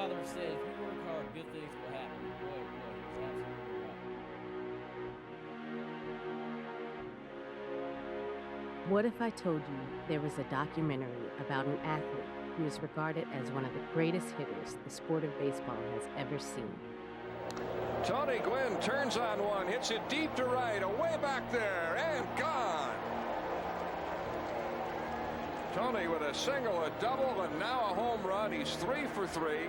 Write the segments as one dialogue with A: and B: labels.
A: father said, if you work hard, good things will happen. Boy, he was absolutely right.
B: What if I told you there was a documentary about an athlete who is regarded as one of the greatest hitters the sport of baseball has ever seen?
C: Tony Gwynn turns on one, hits it deep to right, away back there, and gone. Tony with a single, a double, and now a home run. He's 3 for 3.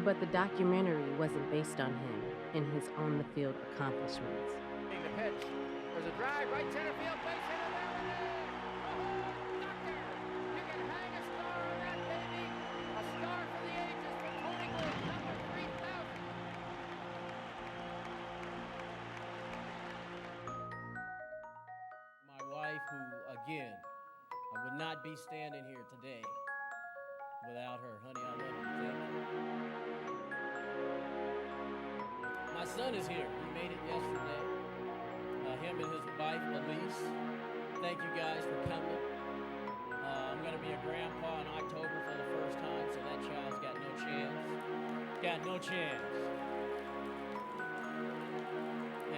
B: But the documentary wasn't based on him and his on-the-field accomplishments.
D: The pitch. There's a drive, right center field, base hit, and there it is! Oh, doctor! You can hang a star on that, baby! A star for the ages for Tony Gwynn, number 3,000!
A: My wife, who, again, I would not be standing here today without her. Honey, I love you. Thank you. My son is here. He made it yesterday. Him and his wife, Elise. Thank you guys for coming. I'm going to be a grandpa in October for the first time, so that child's got no chance. Got no chance.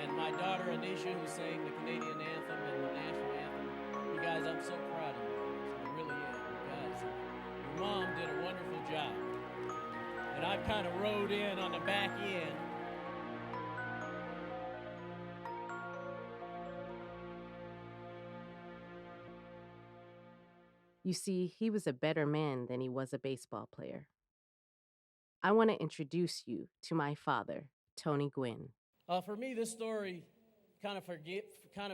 A: And my daughter, Anisha, who sang the Canadian anthem and the national anthem. You guys, I'm so proud of you guys. I really am. You guys, your mom did a wonderful job. And I kind of rode in on the back end.
B: You see, he was a better man than he was a baseball player. I want to introduce you to my father, Tony Gwynn.
A: For me, this story kind of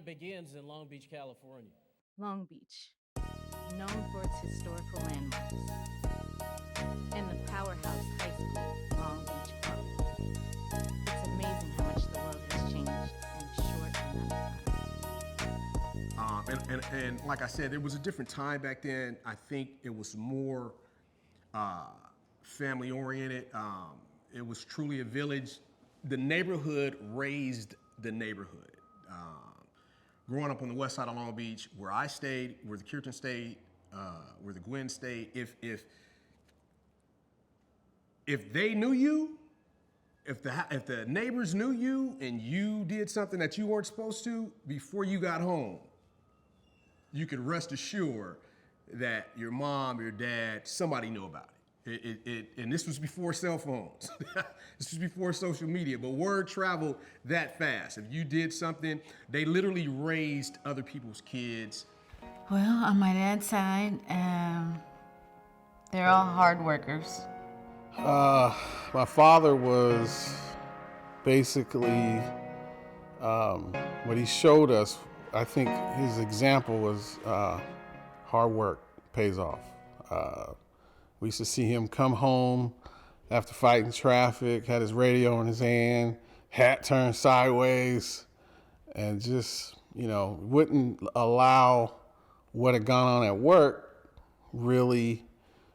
A: begins in Long Beach, California.
B: Long Beach, known for its historical landmarks, and the powerhouse high school, Long Beach Park. It's amazing how much the world has changed in a short amount of time.
E: And like I said, it was a different time back then. I think it was more family oriented. It was truly a village. The neighborhood raised the neighborhood. Growing up on the west side of Long Beach, where I stayed, where the Kirton stayed, where the Gwynn stayed, if they knew you, if the neighbors knew you and you did something that you weren't supposed to before you got home, you could rest assured that your mom, your dad, somebody knew about it. And this was before cell phones. This was before social media, but word traveled that fast. If you did something, they literally raised other people's kids.
F: Well, on my dad's side, they're all hard workers.
G: My father was basically, what he showed us, I think his example was hard work pays off. We used to see him come home after fighting traffic, had his radio in his hand, hat turned sideways, and just, wouldn't allow what had gone on at work really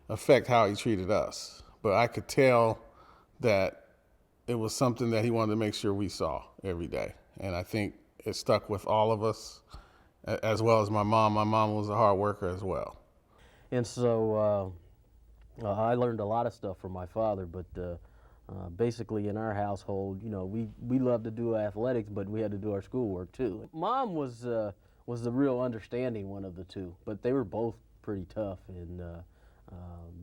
G: affect how he treated us. But I could tell that it was something that he wanted to make sure we saw every day. And I think it stuck with all of us, as well as my mom. My mom was a hard worker as well.
A: And so I learned a lot of stuff from my father, but basically in our household, we loved to do athletics, but we had to do our schoolwork too. Mom was the real understanding one of the two, but they were both pretty tough and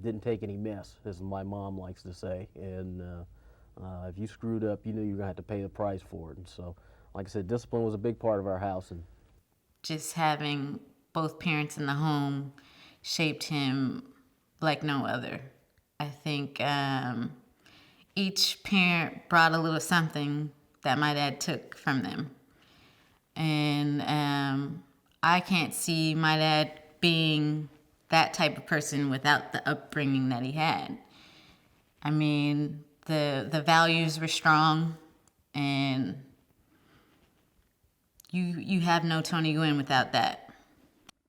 A: didn't take any mess, as my mom likes to say. And if you screwed up, you knew you were gonna have to pay the price for it. And so, like I said, discipline was a big part of our house. And
F: just having both parents in the home shaped him like no other. I think each parent brought a little something that my dad took from them. And I can't see my dad being that type of person without the upbringing that he had. I mean, the values were strong, and you have no Tony Gwynn without that.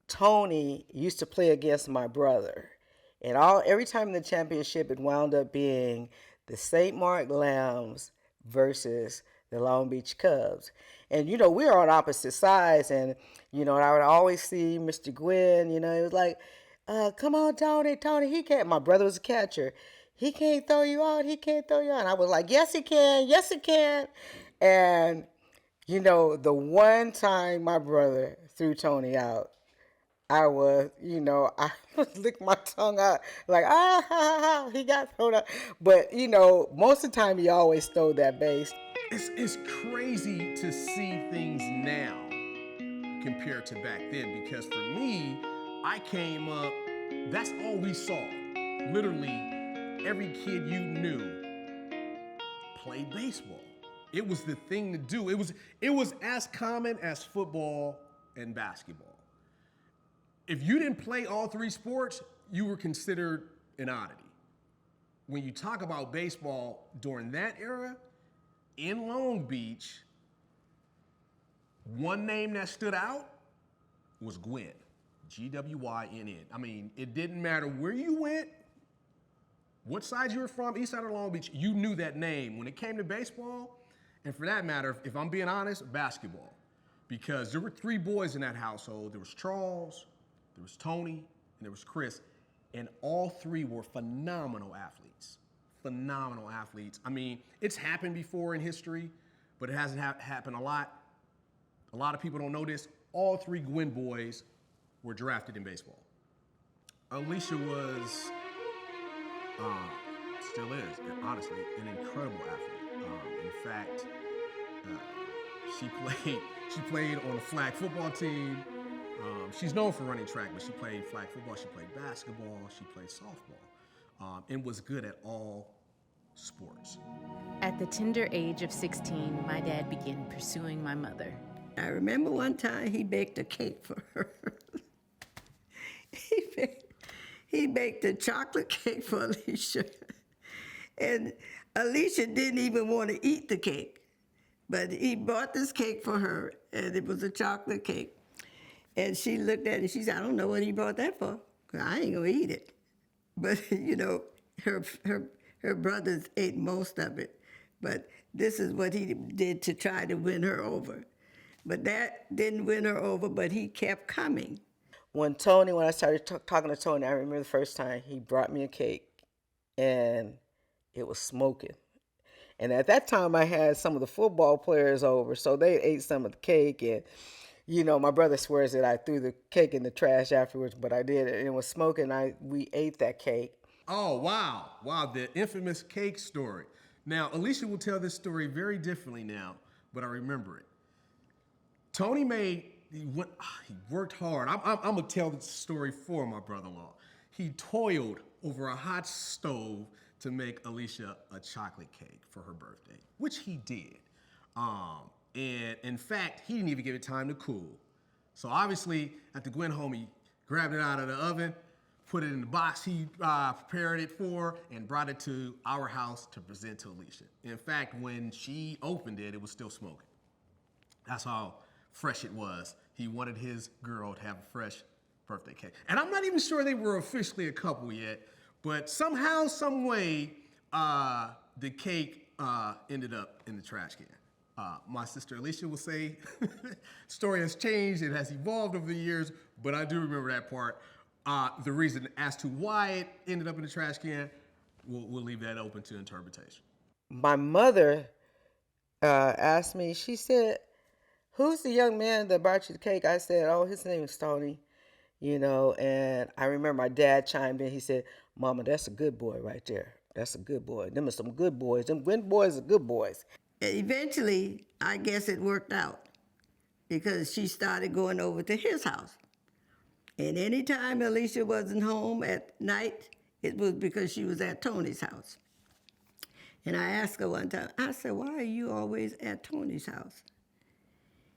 H: Tony used to play against my brother. And every time in the championship, it wound up being the St. Mark Lambs versus the Long Beach Cubs. And, we were on opposite sides. And, I would always see Mr. Gwynn, it was like, come on, Tony, Tony, he can't. My brother was a catcher. He can't throw you out. He can't throw you out. And I was like, yes, he can. Yes, he can. And, you know, the one time my brother threw Tony out, I was, you know, I licked my tongue out like, ah, ha, ha, ha, he got thrown out. But, you know, most of the time he always stole that base.
E: It's crazy to see things now compared to back then, because for me, I came up, that's all we saw. Literally, every kid you knew played baseball. It was the thing to do. It was as common as football and basketball. If you didn't play all three sports, you were considered an oddity. When you talk about baseball during that era, in Long Beach, one name that stood out was Gwynn, Gwynn. I mean, it didn't matter where you went, what side you were from, east side of Long Beach, you knew that name. When it came to baseball, and for that matter, if I'm being honest, basketball. Because there were three boys in that household. There was Charles, there was Tony, and there was Chris. And all three were phenomenal athletes. Phenomenal athletes. I mean, it's happened before in history, but it hasn't happened a lot. A lot of people don't know this. All three Gwynn boys were drafted in baseball. Alicia was, still is, honestly, an incredible athlete. In fact, she played on a flag football team. She's known for running track, but she played flag football, she played basketball, she played softball, and was good at all sports.
B: At the tender age of 16, my dad began pursuing my mother.
I: I remember one time he baked a cake for her. he baked a chocolate cake for Alicia. And Alicia didn't even want to eat the cake. But he bought this cake for her, and it was a chocolate cake. And she looked at it, and she said, I don't know what he bought that for, 'cause I ain't gonna eat it. But, you know, her brothers ate most of it. But this is what he did to try to win her over. But that didn't win her over, but he kept coming.
H: When I started talking to Tony, I remember the first time he brought me a cake, and it was smoking. And at that time, I had some of the football players over, so they ate some of the cake. And, you know, my brother swears that I threw the cake in the trash afterwards, but I did it. It was smoking. We ate that cake.
E: Oh, wow. Wow, the infamous cake story. Now, Alicia will tell this story very differently now, but I remember it. Tony he worked hard. I'm going to tell the story for my brother-in-law. He toiled over a hot stove to make Alicia a chocolate cake for her birthday, which he did. And in fact, he didn't even give it time to cool. So obviously, at the Gwynn home, he grabbed it out of the oven, put it in the box he prepared it for, and brought it to our house to present to Alicia. In fact, when she opened it, it was still smoking. That's how fresh it was. He wanted his girl to have a fresh birthday cake. And I'm not even sure they were officially a couple yet, but somehow, some way, the cake ended up in the trash can. My sister Alicia will say, story has changed, it has evolved over the years, but I do remember that part. The reason as to why it ended up in the trash can, we'll leave that open to interpretation.
H: My mother asked me, she said, who's the young man that brought you the cake? I said, oh, his name is Tony, you know, and I remember my dad chimed in. He said, Mama, that's a good boy right there. That's a good boy. Them are some good boys. Them Gwynn boys are good boys.
I: Eventually, I guess it worked out because she started going over to his house. And anytime Alicia wasn't home at night, it was because she was at Tony's house. And I asked her one time, I said, why are you always at Tony's house?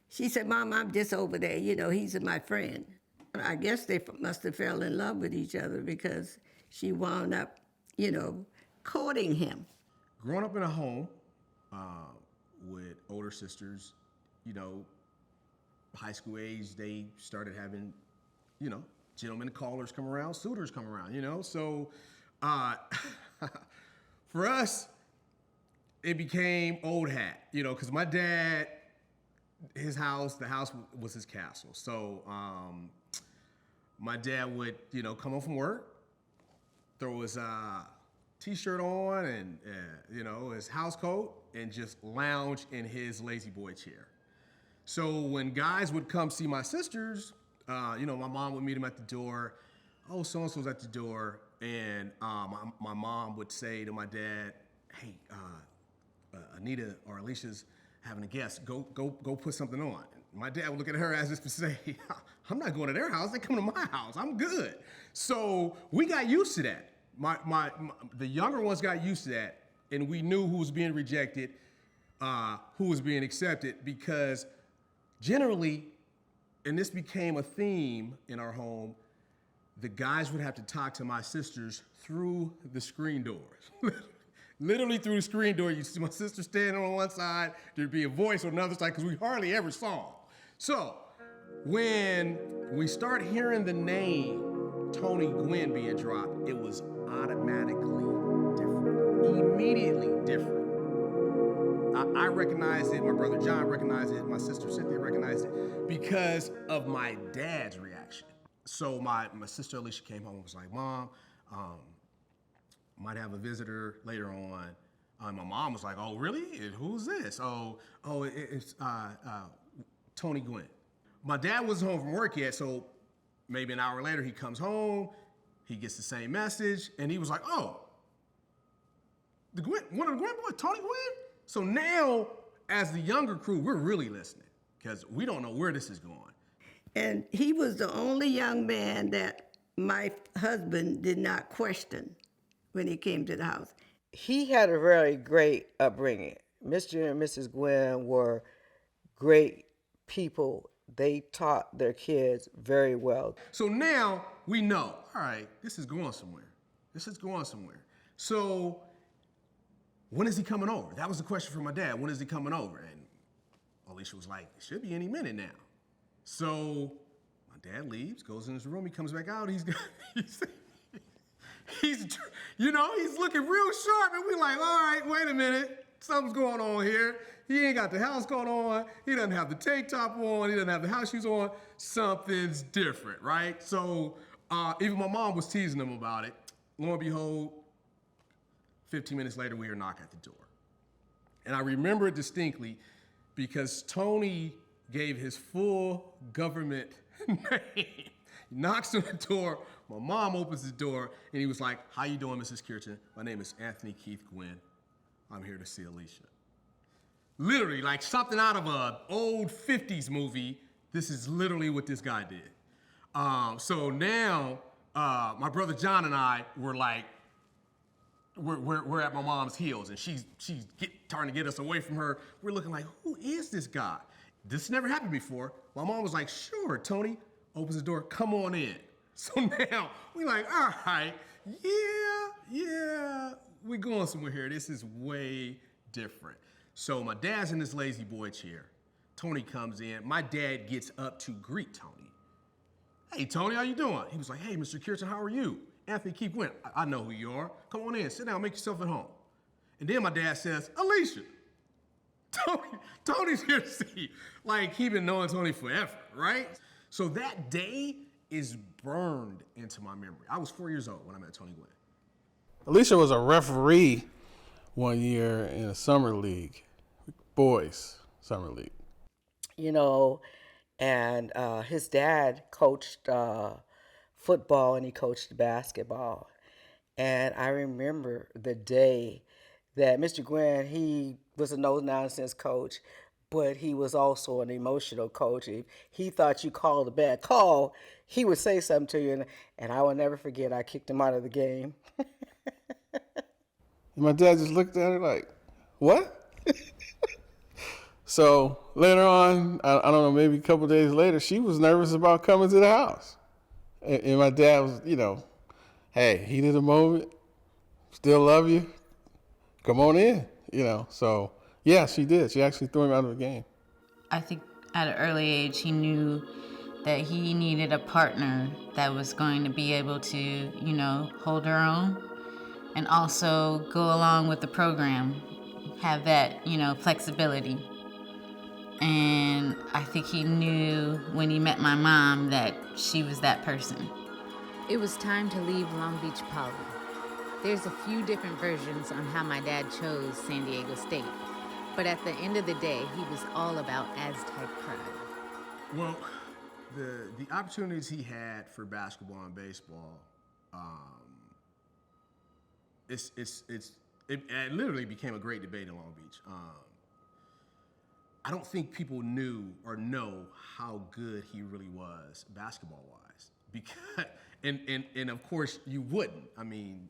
I: She said, Mom, I'm just over there. You know, he's my friend. I guess they must have fell in love with each other because she wound up, you know, courting him.
E: Growing up in a home with older sisters, you know, high school age, they started having, you know, gentlemen callers come around, suitors come around, you know? So for us, it became old hat, you know, because my dad, the house was his castle. So my dad would, come home from work, throw his t-shirt on and, his house coat, and just lounge in his lazy boy chair. So when guys would come see my sisters, my mom would meet him at the door. Oh, so-and-so's at the door. And my mom would say to my dad, hey, Anita or Alicia's having a guest. Go put something on. My dad would look at her as if to say, I'm not going to their house. They come to my house. I'm good. So we got used to that. The younger ones got used to that, and we knew who was being rejected, who was being accepted, because generally, and this became a theme in our home, the guys would have to talk to my sisters through the screen doors. Literally through the screen door. You see my sister standing on one side, there'd be a voice on the other side, because we hardly ever saw them. So when we start hearing the name Tony Gwynn being dropped, it was automatically different, immediately different. I recognized it, my brother John recognized it, my sister Cynthia recognized it because of my dad's reaction. So my sister Alicia came home and was like, Mom, might have a visitor later on. My mom was like, oh, really? Who's this? It's Tony Gwynn. My dad wasn't home from work yet, so maybe an hour later he comes home, he gets the same message, and he was like, oh, one of the Gwynn boys, Tony Gwynn? So now, as the younger crew, we're really listening, because we don't know where this is going.
I: And he was the only young man that my husband did not question when he came to the house.
H: He had a very great upbringing. Mr. and Mrs. Gwynn were great people. They taught their kids very well.
E: So now we know, all right, this is going somewhere. This is going somewhere. So when is he coming over? That was the question for my dad. When is he coming over? And Alicia was like, it should be any minute now. So my dad leaves, goes in his room, he comes back out, he's looking real sharp, and we're like, all right, wait a minute, something's going on here. He ain't got the house coat on, he doesn't have the tank top on, he doesn't have the house shoes on, something's different, right? So even my mom was teasing him about it. Lo and behold, 15 minutes later, we hear a knock at the door. And I remember it distinctly because Tony gave his full government name. He knocks on the door, my mom opens the door, and he was like, how you doing, Mrs. Kirchen? My name is Anthony Keith Gwynn. I'm here to see Alicia. Literally, like something out of an old 50s movie, this is literally what this guy did. So now, my brother John and I were like, we're at my mom's heels, and she's trying to get us away from her. We're looking like, who is this guy? This never happened before. My mom was like, sure, Tony. Opens the door, come on in. So now, we like, all right, yeah, we're going somewhere here. This is way different. So my dad's in this lazy boy chair. Tony comes in. My dad gets up to greet Tony. Hey, Tony, how you doing? He was like, hey, Mr. Kirchen, how are you? Anthony Keith Gwynn. I know who you are. Come on in, sit down, make yourself at home. And then my dad says, Alicia, Tony's here to see you. Like, he been knowing Tony forever, right? So that day is burned into my memory. I was 4 years old when I met Tony Gwynn.
G: Alicia was a referee one year in a summer league, boys summer league.
H: And his dad coached football and he coached basketball. And I remember the day that Mr. Gwynn, he was a no-nonsense coach, but he was also an emotional coach. If he thought you called a bad call, he would say something to you, and I will never forget, I kicked him out of the game.
G: And my dad just looked at her like, what? So later on, I don't know, maybe a couple days later, she was nervous about coming to the house. And my dad was, hey, heat of the moment, still love you, come on in, So, yeah, she did. She actually threw him out of the game.
F: I think at an early age, he knew that he needed a partner that was going to be able to, hold her own and also go along with the program, have that, flexibility. And I think he knew when he met my mom that she was that person.
B: It was time to leave Long Beach Poly. There's a few different versions on how my dad chose San Diego State, but at the end of the day, he was all about Aztec pride.
E: Well, the opportunities he had for basketball and baseball, it literally became a great debate in Long Beach. I don't think people knew or know how good he really was basketball-wise, because and of course you wouldn't. I mean,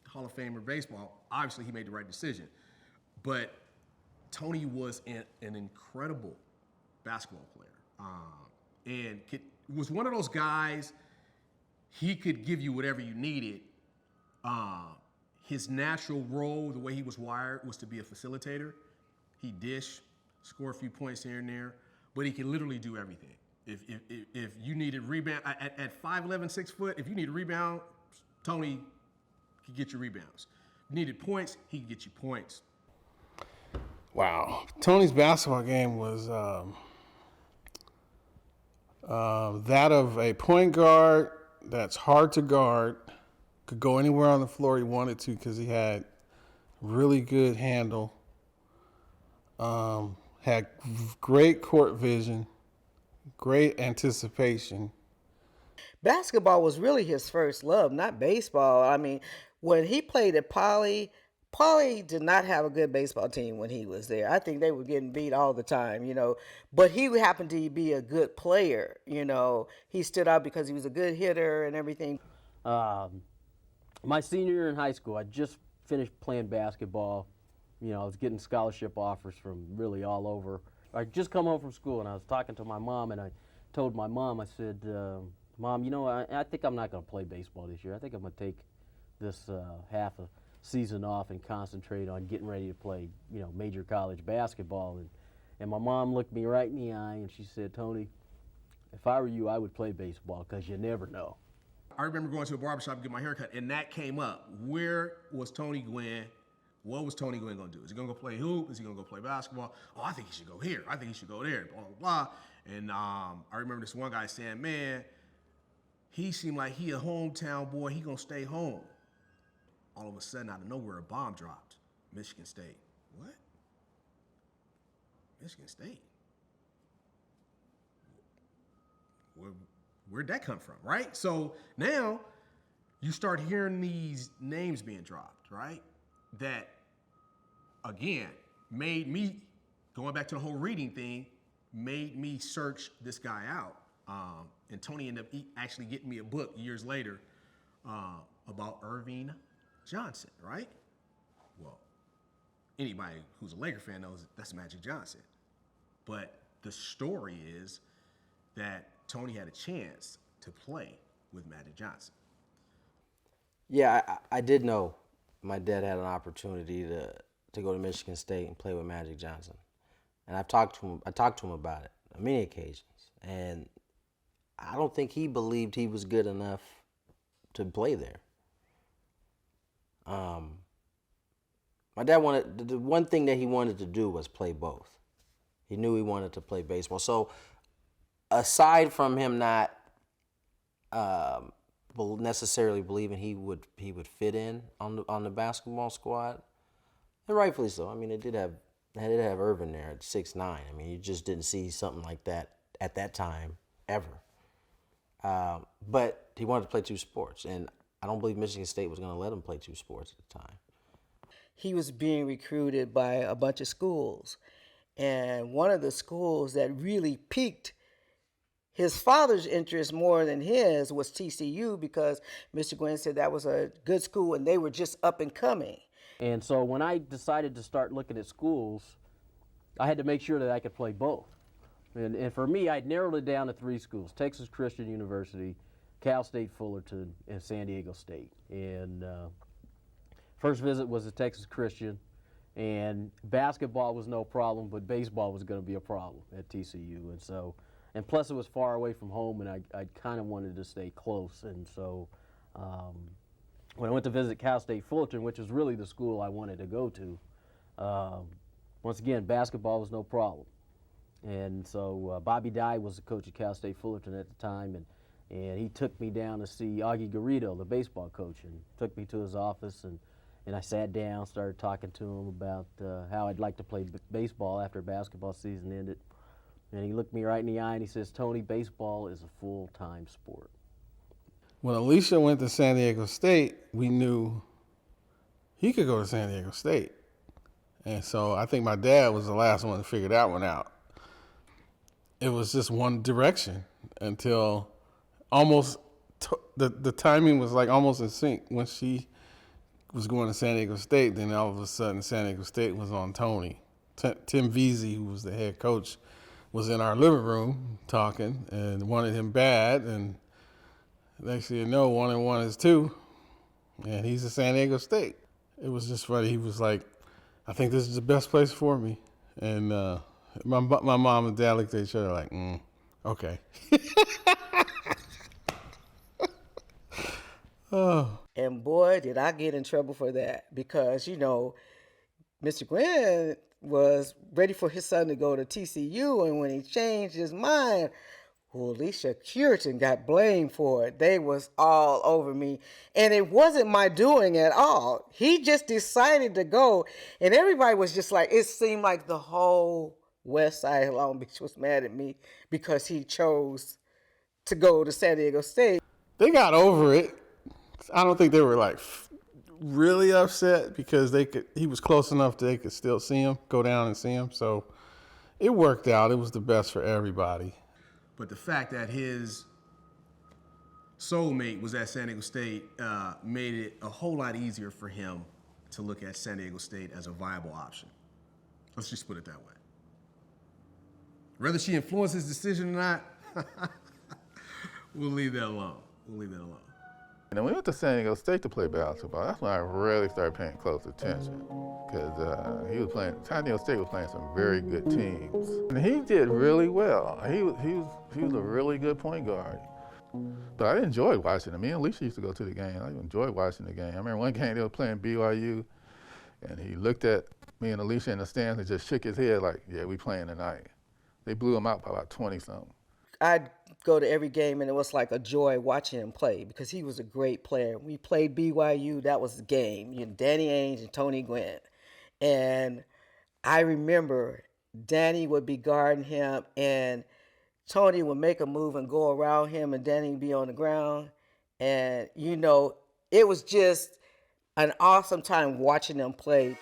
E: Hall of Famer baseball, obviously he made the right decision, but Tony was an incredible basketball player, and was one of those guys. He could give you whatever you needed. His natural role, the way he was wired, was to be a facilitator. He dish, score a few points here and there, but he can literally do everything. If you needed rebound at 5'11", 6 foot, if you need a rebound, Tony could get you rebounds. You needed points, he could get you points.
G: Wow. Tony's basketball game was that of a point guard that's hard to guard, could go anywhere on the floor he wanted to because he had really good handle, had great court vision, great anticipation.
H: Basketball was really his first love, not baseball. I mean, when he played at Poly did not have a good baseball team when he was there. I think they were getting beat all the time, but he happened to be a good player, He stood out because he was a good hitter and everything.
A: My senior year in high school, I just finished playing basketball. I was getting scholarship offers from really all over. I just come home from school and I was talking to my mom, and I told my mom, I said, Mom, I think I'm not going to play baseball this year. I think I'm going to take this half a season off and concentrate on getting ready to play, major college basketball. And my mom looked me right in the eye and she said, Tony, if I were you, I would play baseball because you never know.
E: I remember going to a barbershop to get my haircut, and that came up. Where was Tony Gwynn? What was Tony Gwynn going to do? Is he going to go play hoop? Is he going to go play basketball? Oh, I think he should go here. I think he should go there, blah, blah, blah. And I remember this one guy saying, man, he seemed like he a hometown boy. He going to stay home. All of a sudden, out of nowhere, a bomb dropped. Michigan State. What? Michigan State? Where'd that come from, right? So now you start hearing these names being dropped, right? That, again, made me, going back to the whole reading thing, made me search this guy out. And Tony ended up actually getting me a book years later about Irving Johnson, right? Well, anybody who's a Laker fan knows that's Magic Johnson. But the story is that Tony had a chance to play with Magic Johnson.
J: Yeah, I did know my dad had an opportunity to go to Michigan State and play with Magic Johnson. And I talked to him about it on many occasions. And I don't think he believed he was good enough to play there. My dad wanted, the one thing that he wanted to do was play both. He knew he wanted to play baseball. So aside from him not necessarily believing he would fit in on the basketball squad, and rightfully so. I mean, they did have Irvin there at 6'9". I mean, you just didn't see something like that at that time ever. But he wanted to play two sports, and I don't believe Michigan State was going to let him play two sports at the time.
H: He was being recruited by a bunch of schools, and one of the schools that really piqued his father's interest more than his was TCU, because Mr. Gwynn said that was a good school and they were just up and coming.
A: And so when I decided to start looking at schools, I had to make sure that I could play both. And for me, I'd narrowed it down to three schools: Texas Christian University, Cal State Fullerton, and San Diego State. And first visit was a Texas Christian, and basketball was no problem, but baseball was going to be a problem at TCU. And plus it was far away from home, and I kind of wanted to stay close. And so when I went to visit Cal State Fullerton, which was really the school I wanted to go to, once again, basketball was no problem. And so Bobby Dye was the coach at Cal State Fullerton at the time, and he took me down to see Augie Garrido, the baseball coach, and took me to his office, and I sat down, started talking to him about how I'd like to play baseball after basketball season ended. And he looked me right in the eye and he says, Tony, baseball is a full-time sport.
G: When Alicia went to San Diego State, we knew he could go to San Diego State. And so I think my dad was the last one to figure that one out. It was just one direction until almost the timing was like almost in sync. When she was going to San Diego State, then all of a sudden San Diego State was on Tony. Tim Veazey, who was the head coach, was in our living room talking and wanted him bad. And next thing you know, 1 and 1 is 2, and he's at San Diego State. It was just funny. He was like, I think this is the best place for me. And my mom and dad looked at each other like, okay. Oh.
H: And boy, did I get in trouble for that, because, you know, Mr. Gwynn was ready for his son to go to TCU, and when he changed his mind, Alicia Curtin got blamed for it. They was all over me, and it wasn't my doing at all. He just decided to go, and everybody was just like, it seemed like the whole west side of Long Beach was mad at me because he chose to go to San Diego State.
G: They got over it. I don't think they were like really upset because he was close enough that they could still see him, go down and see him. So it worked out. It was the best for everybody.
E: But the fact that his soulmate was at San Diego State made it a whole lot easier for him to look at San Diego State as a viable option. Let's just put it that way. Whether she influenced his decision or not, we'll leave that alone. We'll leave that alone.
K: And then we went to San Diego State to play basketball. That's when I really started paying close attention, because San Diego State was playing some very good teams. And he did really well. He was a really good point guard. But I enjoyed watching him. Me and Alicia used to go to the game. I enjoyed watching the game. I remember one game they were playing BYU, and he looked at me and Alicia in the stands and just shook his head like, yeah, we playing tonight. They blew him out by about 20-something.
H: I'd go to every game, and it was like a joy watching him play because he was a great player. We played BYU, that was the game. You know, Danny Ainge and Tony Gwynn. And I remember Danny would be guarding him, and Tony would make a move and go around him, and Danny would be on the ground. And, you know, it was just an awesome time watching them play.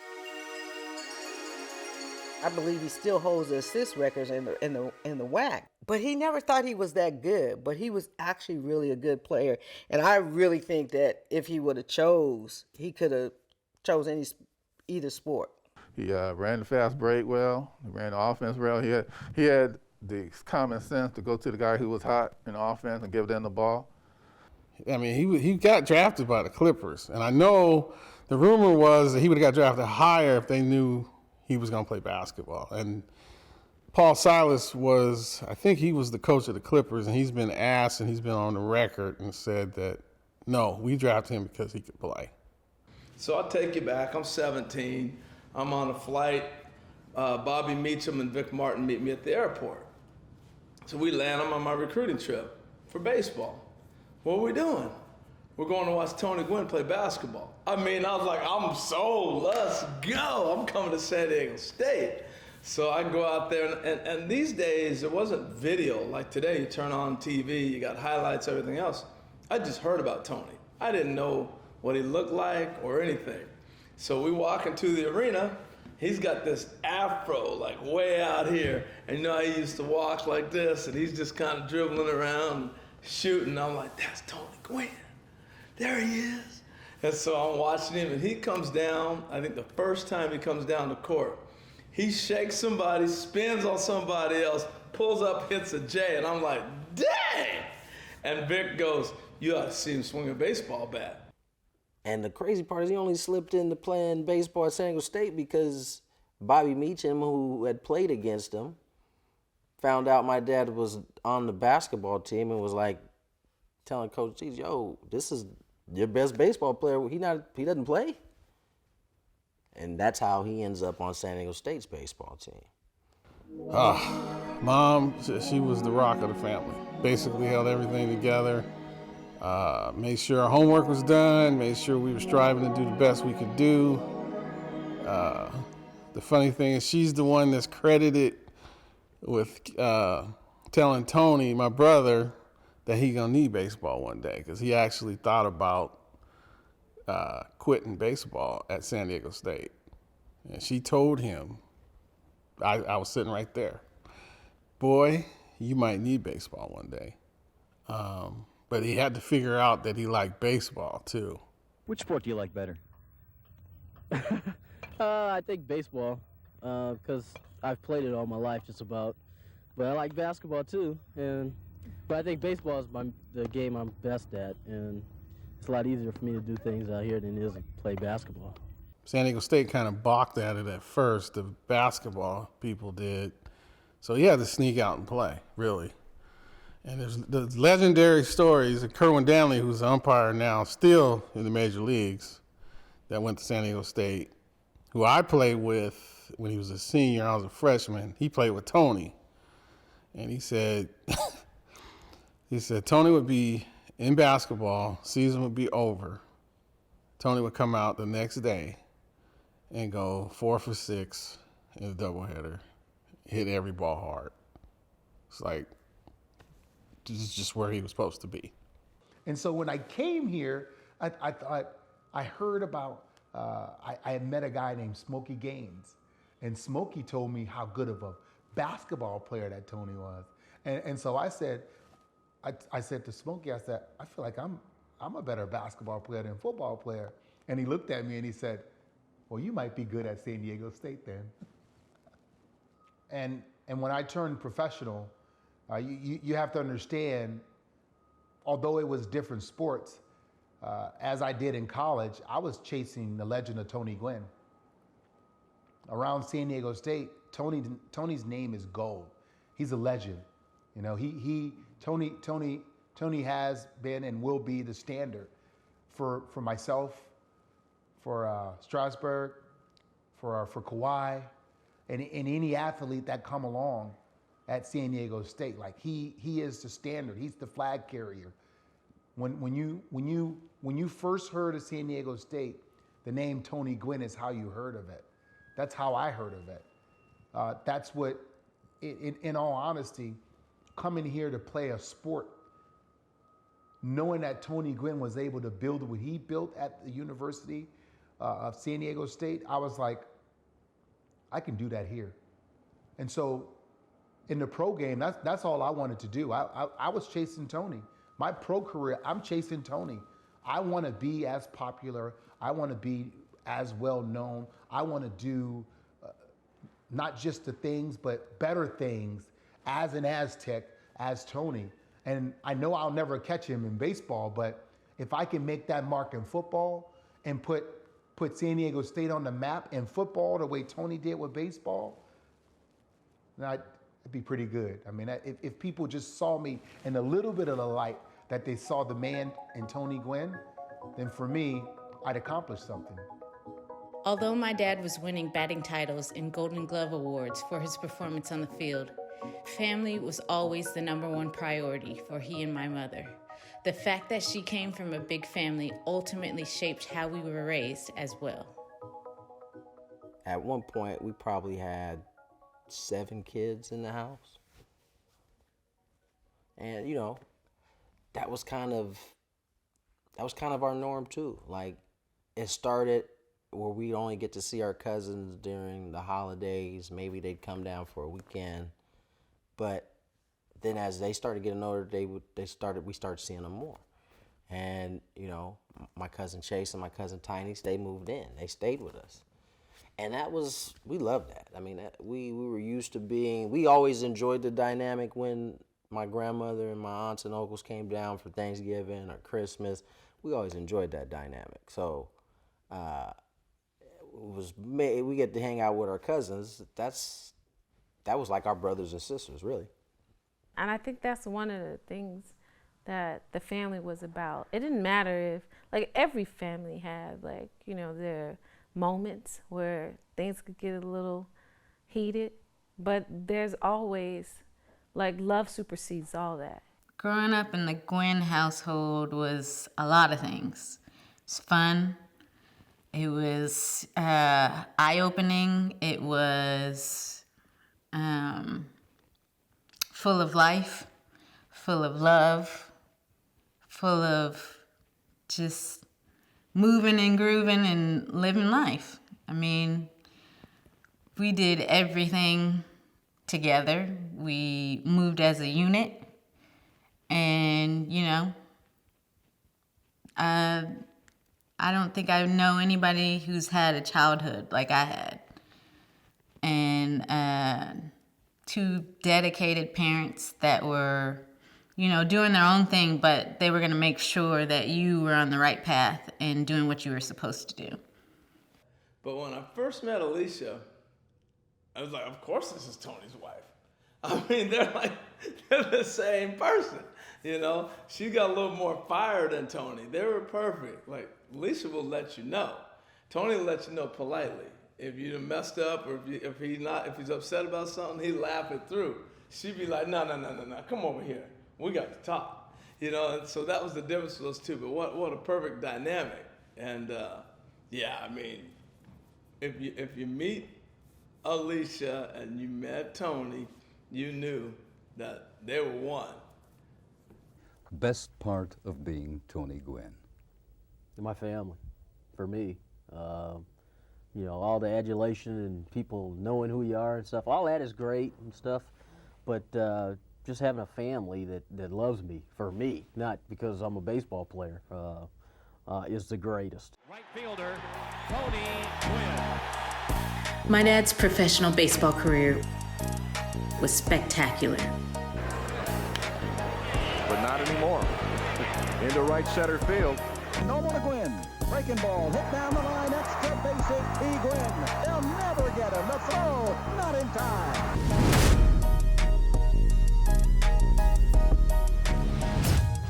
H: I believe he still holds the assist records in the WAC. But he never thought he was that good. But he was actually really a good player. And I really think that if he would have he could have chose either sport.
K: He ran the fast break well. He ran the offense well. He had the common sense to go to the guy who was hot in offense and give them the ball.
G: I mean, he got drafted by the Clippers. And I know the rumor was that he would have got drafted higher if they knew he was going to play basketball. And Paul Silas I think he was the coach of the Clippers, and he's been asked and he's been on the record and said that, no, we drafted him because he could play.
L: So I'll take you back. I'm 17. I'm on a flight. Bobby Meacham and Vic Martin meet me at the airport. So we land. I'm on my recruiting trip for baseball. What are we doing? We're going to watch Tony Gwynn play basketball. I mean, I was like, I'm sold. Let's go. I'm coming to San Diego State. So I go out there, and these days, there wasn't video. Like today, you turn on TV, you got highlights, everything else. I just heard about Tony. I didn't know what he looked like or anything. So we walk into the arena. He's got this afro, like way out here. And you know how he used to walk like this, and he's just kind of dribbling around, shooting. I'm like, that's Tony Gwynn. There he is. And so I'm watching him, and he comes down. I think the first time he comes down the court, he shakes somebody, spins on somebody else, pulls up, hits a J, and I'm like, dang! And Vic goes, you ought to see him swing a baseball bat.
J: And the crazy part is he only slipped into playing baseball at San Diego State because Bobby Meacham, who had played against him, found out my dad was on the basketball team and was like telling Coach T, yo, this is your best baseball player. He doesn't play. And that's how he ends up on San Diego State's baseball team.
G: Mom, she was the rock of the family. Basically held everything together. Made sure our homework was done, made sure we were striving to do the best we could do. The funny thing is she's the one that's credited with telling Tony, my brother, that he gonna need baseball one day, because he actually thought about quitting baseball at San Diego State. And she told him, I was sitting right there, boy, you might need baseball one day. But he had to figure out that he liked baseball too.
A: Which sport do you like better? I think baseball, because I've played it all my life just about. But I like basketball too, but I think baseball is the game I'm best at, and it's a lot easier for me to do things out here than it is to play basketball.
G: San Diego State kind of balked at it at first, the basketball people did. So he had to sneak out and play, really. And there's the legendary stories of Kerwin Danley, who's an umpire now, still in the major leagues, that went to San Diego State, who I played with when he was a senior, I was a freshman. He played with Tony. And he said, Tony would be in basketball, season would be over. Tony would come out the next day and go 4 for 6 in a doubleheader, hit every ball hard. It's like, this is just where he was supposed to be.
M: And so when I came here, I thought, I heard about, I had met a guy named Smokey Gaines. And Smokey told me how good of a basketball player that Tony was. And so I said to Smokey, I said, I feel like I'm a better basketball player than football player. And he looked at me and he said, well, you might be good at San Diego State then. And when I turned professional, you have to understand, although it was different sports, as I did in college, I was chasing the legend of Tony Gwynn. Around San Diego State, Tony's name is gold. He's a legend. You know, Tony has been and will be the standard for myself, for Strasburg, for Kawhi, and any athlete that come along at San Diego State. Like he is the standard. He's the flag carrier. When you first heard of San Diego State, the name Tony Gwynn is how you heard of it. That's how I heard of it. That's what, in all honesty, coming here to play a sport, knowing that Tony Gwynn was able to build what he built at the University of San Diego State, I was like, I can do that here. And so in the pro game, that's all I wanted to do. I was chasing Tony. My pro career, I'm chasing Tony. I want to be as popular. I want to be as well known. I want to do not just the things, but better things as an Aztec, as Tony. And I know I'll never catch him in baseball, but if I can make that mark in football and put San Diego State on the map in football the way Tony did with baseball, then it'd be pretty good. I mean, if people just saw me in a little bit of the light that they saw the man in Tony Gwynn, then for me, I'd accomplished something.
B: Although my dad was winning batting titles and Golden Glove awards for his performance on the field, family was always the #1 priority for he and my mother. The fact that she came from a big family ultimately shaped how we were raised as well.
J: At one point, we probably had 7 kids in the house. And, you know, that was kind of our norm too. Like, it started where we'd only get to see our cousins during the holidays. Maybe they'd come down for a weekend. But then as they started getting older, we started seeing them more. And, you know, my cousin Chase and my cousin Tiny, they moved in. They stayed with us. And we loved that. I mean, we were used to we always enjoyed the dynamic when my grandmother and my aunts and uncles came down for Thanksgiving or Christmas. We always enjoyed that dynamic. So we get to hang out with our cousins. That was like our brothers and sisters, really.
N: And I think that's one of the things that the family was about. It didn't matter if, like, every family had, like, you know, their moments where things could get a little heated, but there's always Like love supersedes all that.
F: Growing up in the Gwynn household was a lot of things. It's fun. It was eye-opening. It was full of life, full of love, full of just moving and grooving and living life. I mean, we did everything together. We moved as a unit. And, you know, I don't think I know anybody who's had a childhood like I had. And two dedicated parents that were, you know, doing their own thing, but they were going to make sure that you were on the right path and doing what you were supposed to do.
L: But when I first met Alicia, I was like, of course this is Tony's wife. I mean, they're the same person, you know? She got a little more fire than Tony. They were perfect. Like, Alicia will let you know. Tony will let you know politely. If you done messed up or if he's upset about something, he'd laugh it through. She'd be like, no, come over here. We got to talk. You know, and so that was the difference with those two. But what a perfect dynamic. And yeah, I mean, if you meet Alicia and you met Tony, you knew that they were one.
O: Best part of being Tony Gwynn?
A: My family, for me. You know, all the adulation and people knowing who you are and stuff, all that is great and stuff, but just having a family that loves me, for me, not because I'm a baseball player, is the greatest.
D: Right fielder, Tony Gwynn.
F: My dad's professional baseball career was spectacular.
C: But not anymore. Into right center field.
P: Noble to Gwynn. Breaking ball. Hit down the line. Extra base hit. T. Gwynn. They'll never get him. The throw. Not in time.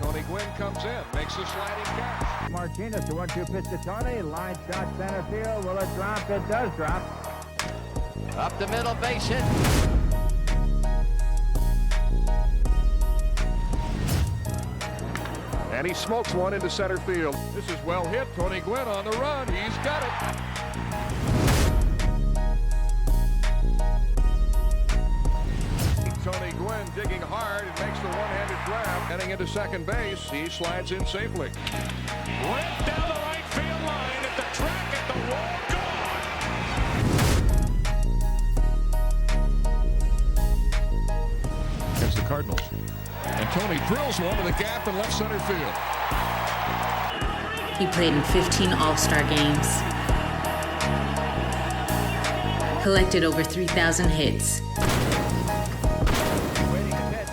C: Tony Gwynn comes in. Makes a sliding catch.
P: Martinez, the 1-2 pitch to Tony. Line shot center field. Will it drop? It does drop.
D: Up the middle, base hit.
C: And he smokes one into center field. This is well hit. Tony Gwynn on the run. He's got it. Tony Gwynn digging hard and makes the one-handed grab. Heading into second base. He slides in safely. Went down the right field line at the track at the wall. Gone. Against the Cardinals. And Tony drills one to the gap in left center field.
F: He played in 15 All-Star games, collected over 3,000 hits.
D: Waiting a pitch.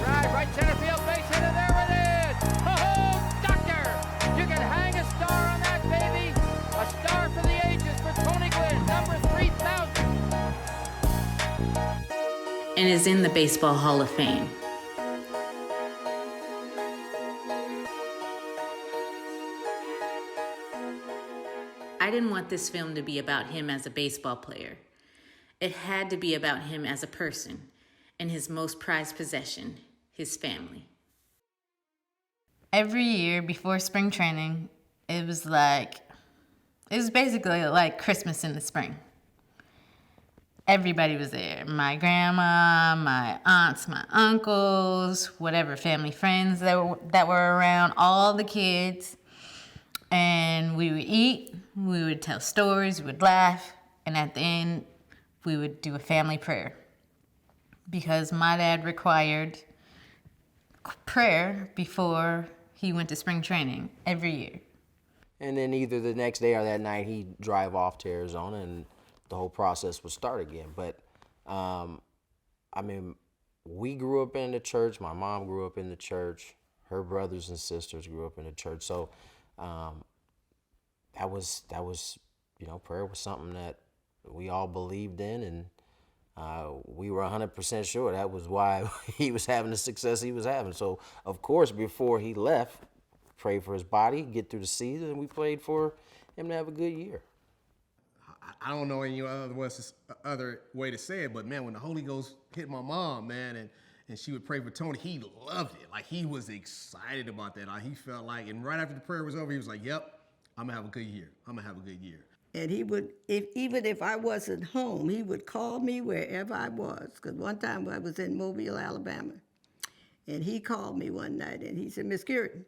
D: Drive, right center field, base hit, and there it is! Oh, doctor! You can hang a star on that, baby! A star for the ages for Tony Gwynn, number 3,000!
F: And is in the Baseball Hall of Fame. I didn't want this film to be about him as a baseball player. It had to be about him as a person and his most prized possession, his family. Every year before spring training, it was basically like Christmas in the spring. Everybody was there. My grandma, my aunts, my uncles, whatever family friends that were around, all the kids. And we would eat, we would tell stories, we would laugh, and at the end, we would do a family prayer. Because my dad required prayer before he went to spring training every year.
J: And then either the next day or that night, he'd drive off to Arizona and the whole process would start again. But, I mean, we grew up in the church. My mom grew up in the church. Her brothers and sisters grew up in the church. So that was, you know, prayer was something that we all believed in, and we were 100% sure that was why he was having the success he was having. So, of course, before he left, prayed for his body, get through the season, and we prayed for him to have a good year.
E: I don't know any other way to say it, but man, when the Holy Ghost hit my mom, man, and she would pray for Tony, he loved it. Like, he was excited about that. He felt like, and right after the prayer was over, he was like, yep, I'm gonna have a good year. I'm gonna have a good year.
I: And he would, even if I wasn't home, he would call me wherever I was. Because one time I was in Mobile, Alabama, and he called me one night, and he said, Miss Curtin,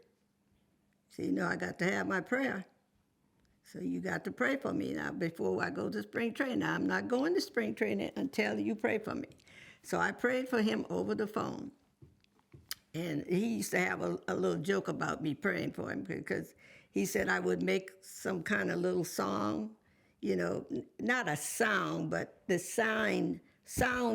I: so you know I got to have my prayer. So you got to pray for me now before I go to spring training. Now, I'm not going to spring training until you pray for me. So I prayed for him over the phone. And he used to have a little joke about me praying for him, because he said I would make some kind of little song, you know, not a sound, but the sound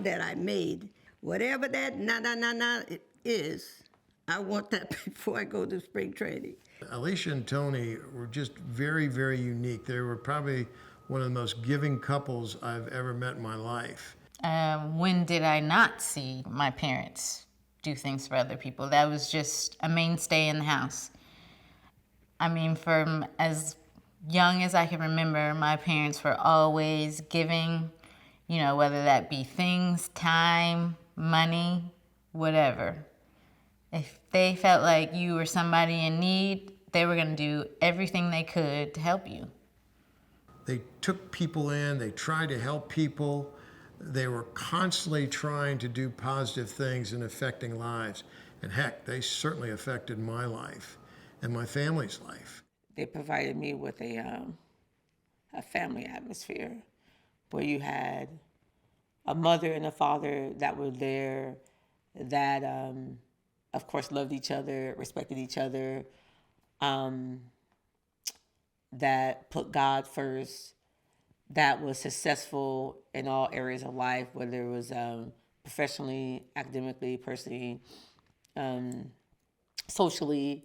I: that I made, whatever that na is, I want that before I go to spring training.
Q: Alicia and Tony were just very, very unique. They were probably one of the most giving couples I've ever met in my life.
F: When did I not see my parents do things for other people? That was just a mainstay in the house. I mean, from as young as I can remember, my parents were always giving, you know, whether that be things, time, money, whatever. If they felt like you were somebody in need, they were going to do everything they could to help you.
Q: They took people in, they tried to help people. They were constantly trying to do positive things and affecting lives. And heck, they certainly affected my life and my family's life.
R: They provided me with a family atmosphere where you had a mother and a father that were there, that of course loved each other, respected each other, that put God first, that was successful in all areas of life, whether it was professionally, academically, personally, socially.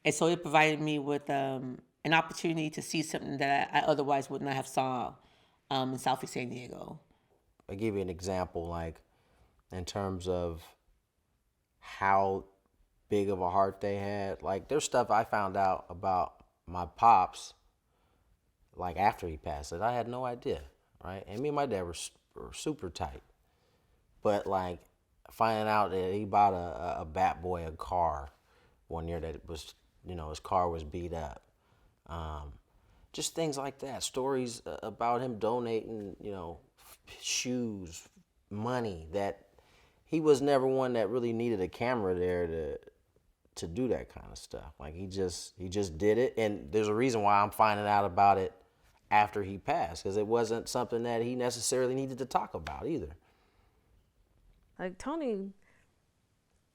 R: And so it provided me with an opportunity to see something that I otherwise would not have saw in Southeast San Diego.
J: I'll give you an example, like in terms of how big of a heart they had. Like, there's stuff I found out about my pops, like after he passed, that I had no idea, right? And me and my dad were super tight. But like finding out that he bought a Bat Boy a car one year that was, you know, his car was beat up. Just things like that. Stories about him donating, you know, shoes, money, that he was never one that really needed a camera there to do that kind of stuff. Like, he just did it. And there's a reason why I'm finding out about it after he passed, because it wasn't something that he necessarily needed to talk about either.
N: Like, Tony,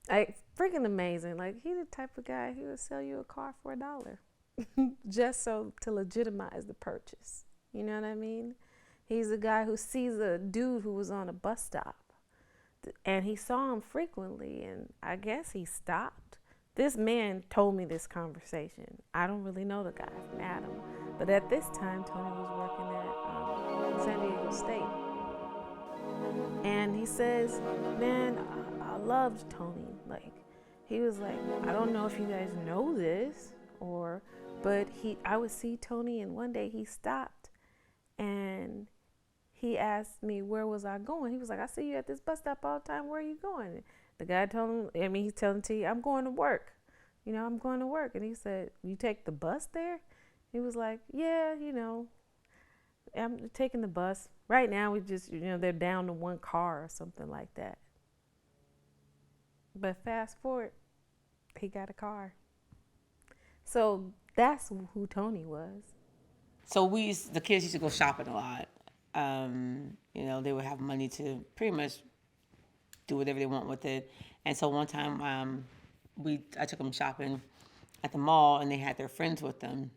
N: like, freaking amazing. Like, he the type of guy, he would sell you a car for $1 just so to legitimize the purchase. You know what I mean? He's a guy who sees a dude who was on a bus stop, and he saw him frequently, and I guess he stopped. This man told me this conversation. I don't really know the guy from Adam, but at this time, Tony was working at San Diego State. And he says, man, I loved Tony. Like, he was like, I don't know if you guys know this, but I would see Tony, and one day he stopped, and he asked me, where was I going? He was like, I see you at this bus stop all the time. Where are you going? The guy told him, I mean, he's telling T, I'm going to work. You know, I'm going to work. And he said, you take the bus there? He was like, yeah, you know, I'm taking the bus. Right now, we just, you know, they're down to one car or something like that. But fast forward, he got a car. So that's who Tony was.
R: So the kids used to go shopping a lot. You know, they would have money to pretty much do whatever they want with it. And so one time I took them shopping at the mall, and they had their friends with them.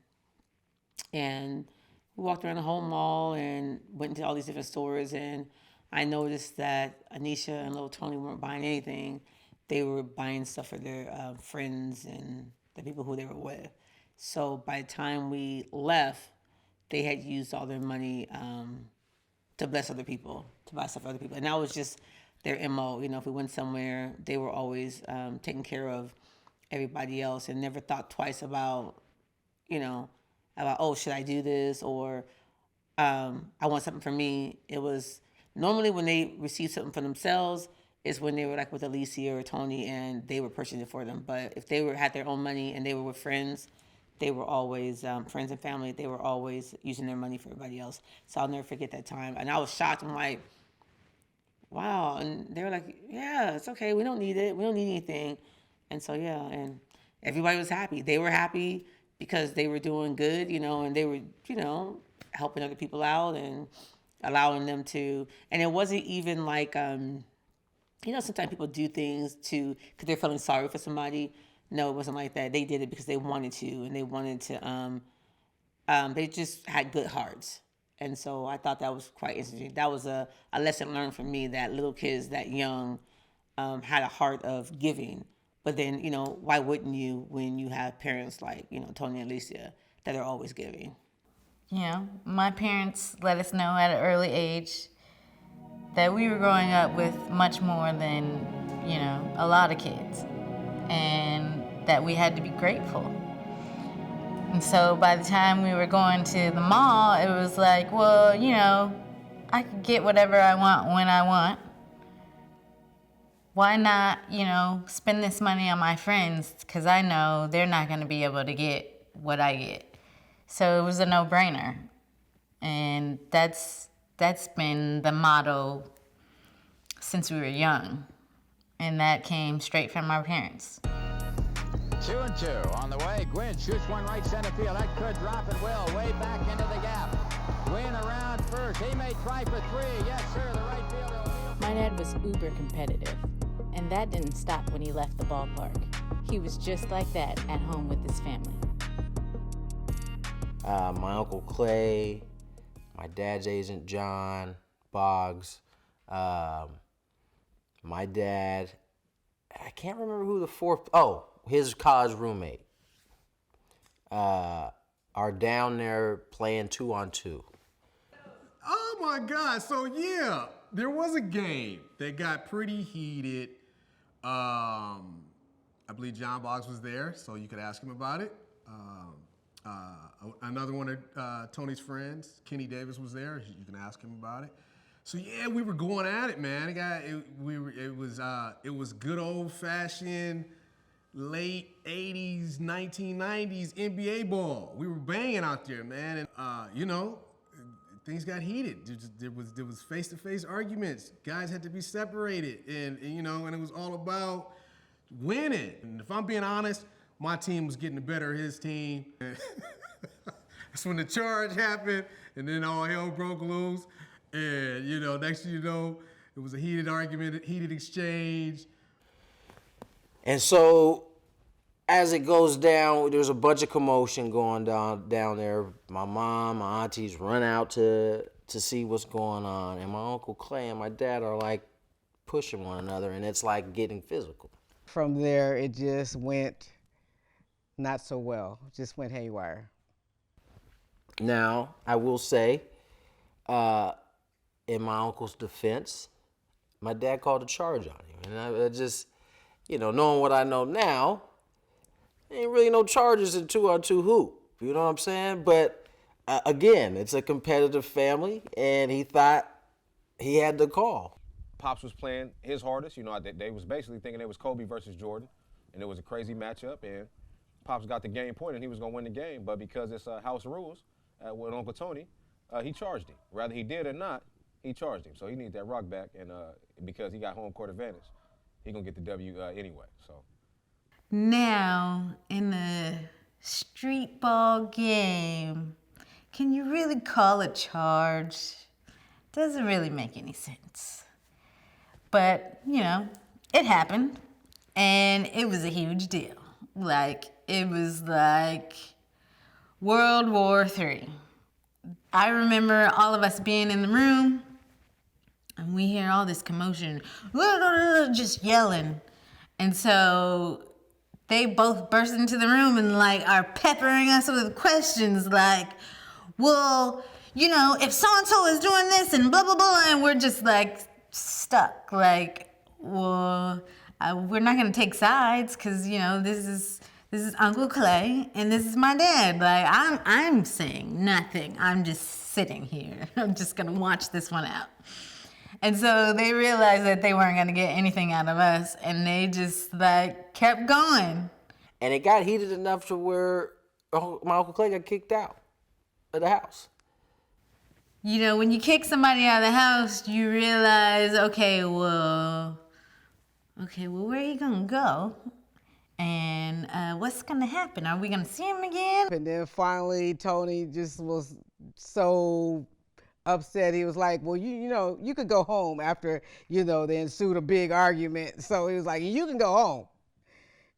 R: And we walked around the whole mall and went into all these different stores, and I noticed that Anisha and little Tony weren't buying anything. They were buying stuff for their friends and the people who they were with. So by the time we left, they had used all their money to bless other people, to buy stuff for other people. And that was just their MO. You know, if we went somewhere, they were always taking care of everybody else and never thought twice about, you know, oh, should I do this? Or I want something for me. It was normally when they received something for themselves is when they were like with Alicia or Tony and they were purchasing it for them. But if they had their own money and they were with friends, they were always, friends and family, they were always using their money for everybody else. So I'll never forget that time. And I was shocked. I'm like, wow. And they were like, yeah, it's okay. We don't need it. We don't need anything. And so, yeah, and everybody was happy. They were happy because they were doing good, and they were, helping other people out and allowing them to. And it wasn't even like, sometimes people do things because they're feeling sorry for somebody. No, it wasn't like that. They did it because they wanted to, and they wanted to, they just had good hearts. And so I thought that was quite interesting. That was a lesson learned from me, that little kids that young had a heart of giving. But then, why wouldn't you when you have parents like, Tony and Alicia that are always giving?
F: My parents let us know at an early age that we were growing up with much more than, a lot of kids, and that we had to be grateful. And so by the time we were going to the mall, it was like, well, I could get whatever I want when I want. Why not, spend this money on my friends? Because I know they're not going to be able to get what I get. So it was a no-brainer. And that's been the motto since we were young. And that came straight from our parents.
D: 2-2 on the way. Gwynn shoots one right center field. That could drop it well. Way back into the gap. Gwynn around first. He may try for three. Yes, sir. The right fielder.
B: My dad was uber competitive, and that didn't stop when he left the ballpark. He was just like that at home with his family.
J: My Uncle Clay, my dad's agent John Boggs, my dad, I can't remember who the fourth, his college roommate, are down there playing 2-on-2.
E: Oh my God, so yeah, there was a game that got pretty heated. I believe John Boggs was there, so you could ask him about it. Another one of Tony's friends, Kenny Davis, was there. You can ask him about it. So yeah, we were going at it, man. It was good old-fashioned late 80s, 1990s NBA ball. We were banging out there, man, and things got heated. There was face-to-face arguments. Guys had to be separated, and it was all about winning. And if I'm being honest, my team was getting the better of his team. That's when the charge happened, and then all hell broke loose. And next thing you know, it was a heated argument, a heated exchange.
J: And so, as it goes down, there's a bunch of commotion going down there. My mom, my aunties run out to see what's going on, and my Uncle Clay and my dad are like pushing one another, and it's like getting physical.
H: From there, it just went not so well. It just went haywire.
J: Now, I will say, in my uncle's defense, my dad called a charge on him. And I just, knowing what I know now, ain't really no charges in 2-on-2 hoop. You know what I'm saying? But again, it's a competitive family, and he thought he had the call.
S: Pops was playing his hardest. They was basically thinking it was Kobe versus Jordan, and it was a crazy matchup, and Pops got the game point, and he was going to win the game. But because it's house rules with Uncle Tony, he charged him. Whether he did or not, he charged him. So he needs that rock back, and because he got home court advantage, he going to get the W anyway. So.
F: Now, in a street ball game, can you really call it charge? Doesn't really make any sense. But, it happened, and it was a huge deal. It was like World War III. I remember all of us being in the room, and we hear all this commotion, just yelling. And so they both burst into the room and are peppering us with questions well, if so-and-so is doing this and blah, blah, blah, and we're just stuck. Well, we're not going to take sides because, this this is Uncle Clay, and this is my dad. Like, I'm saying nothing. I'm just sitting here. I'm just gonna watch this one out. And so they realized that they weren't gonna get anything out of us, and they just like kept going.
J: And it got heated enough to where my Uncle Clay got kicked out of the house.
F: You know, when you kick somebody out of the house, you realize, okay, well, where are you gonna go? And what's gonna happen? Are we gonna see him again?
H: And then finally, Tony just was so upset. He was like, well, you know, you could go home after, they ensued a big argument. So he was like, you can go home.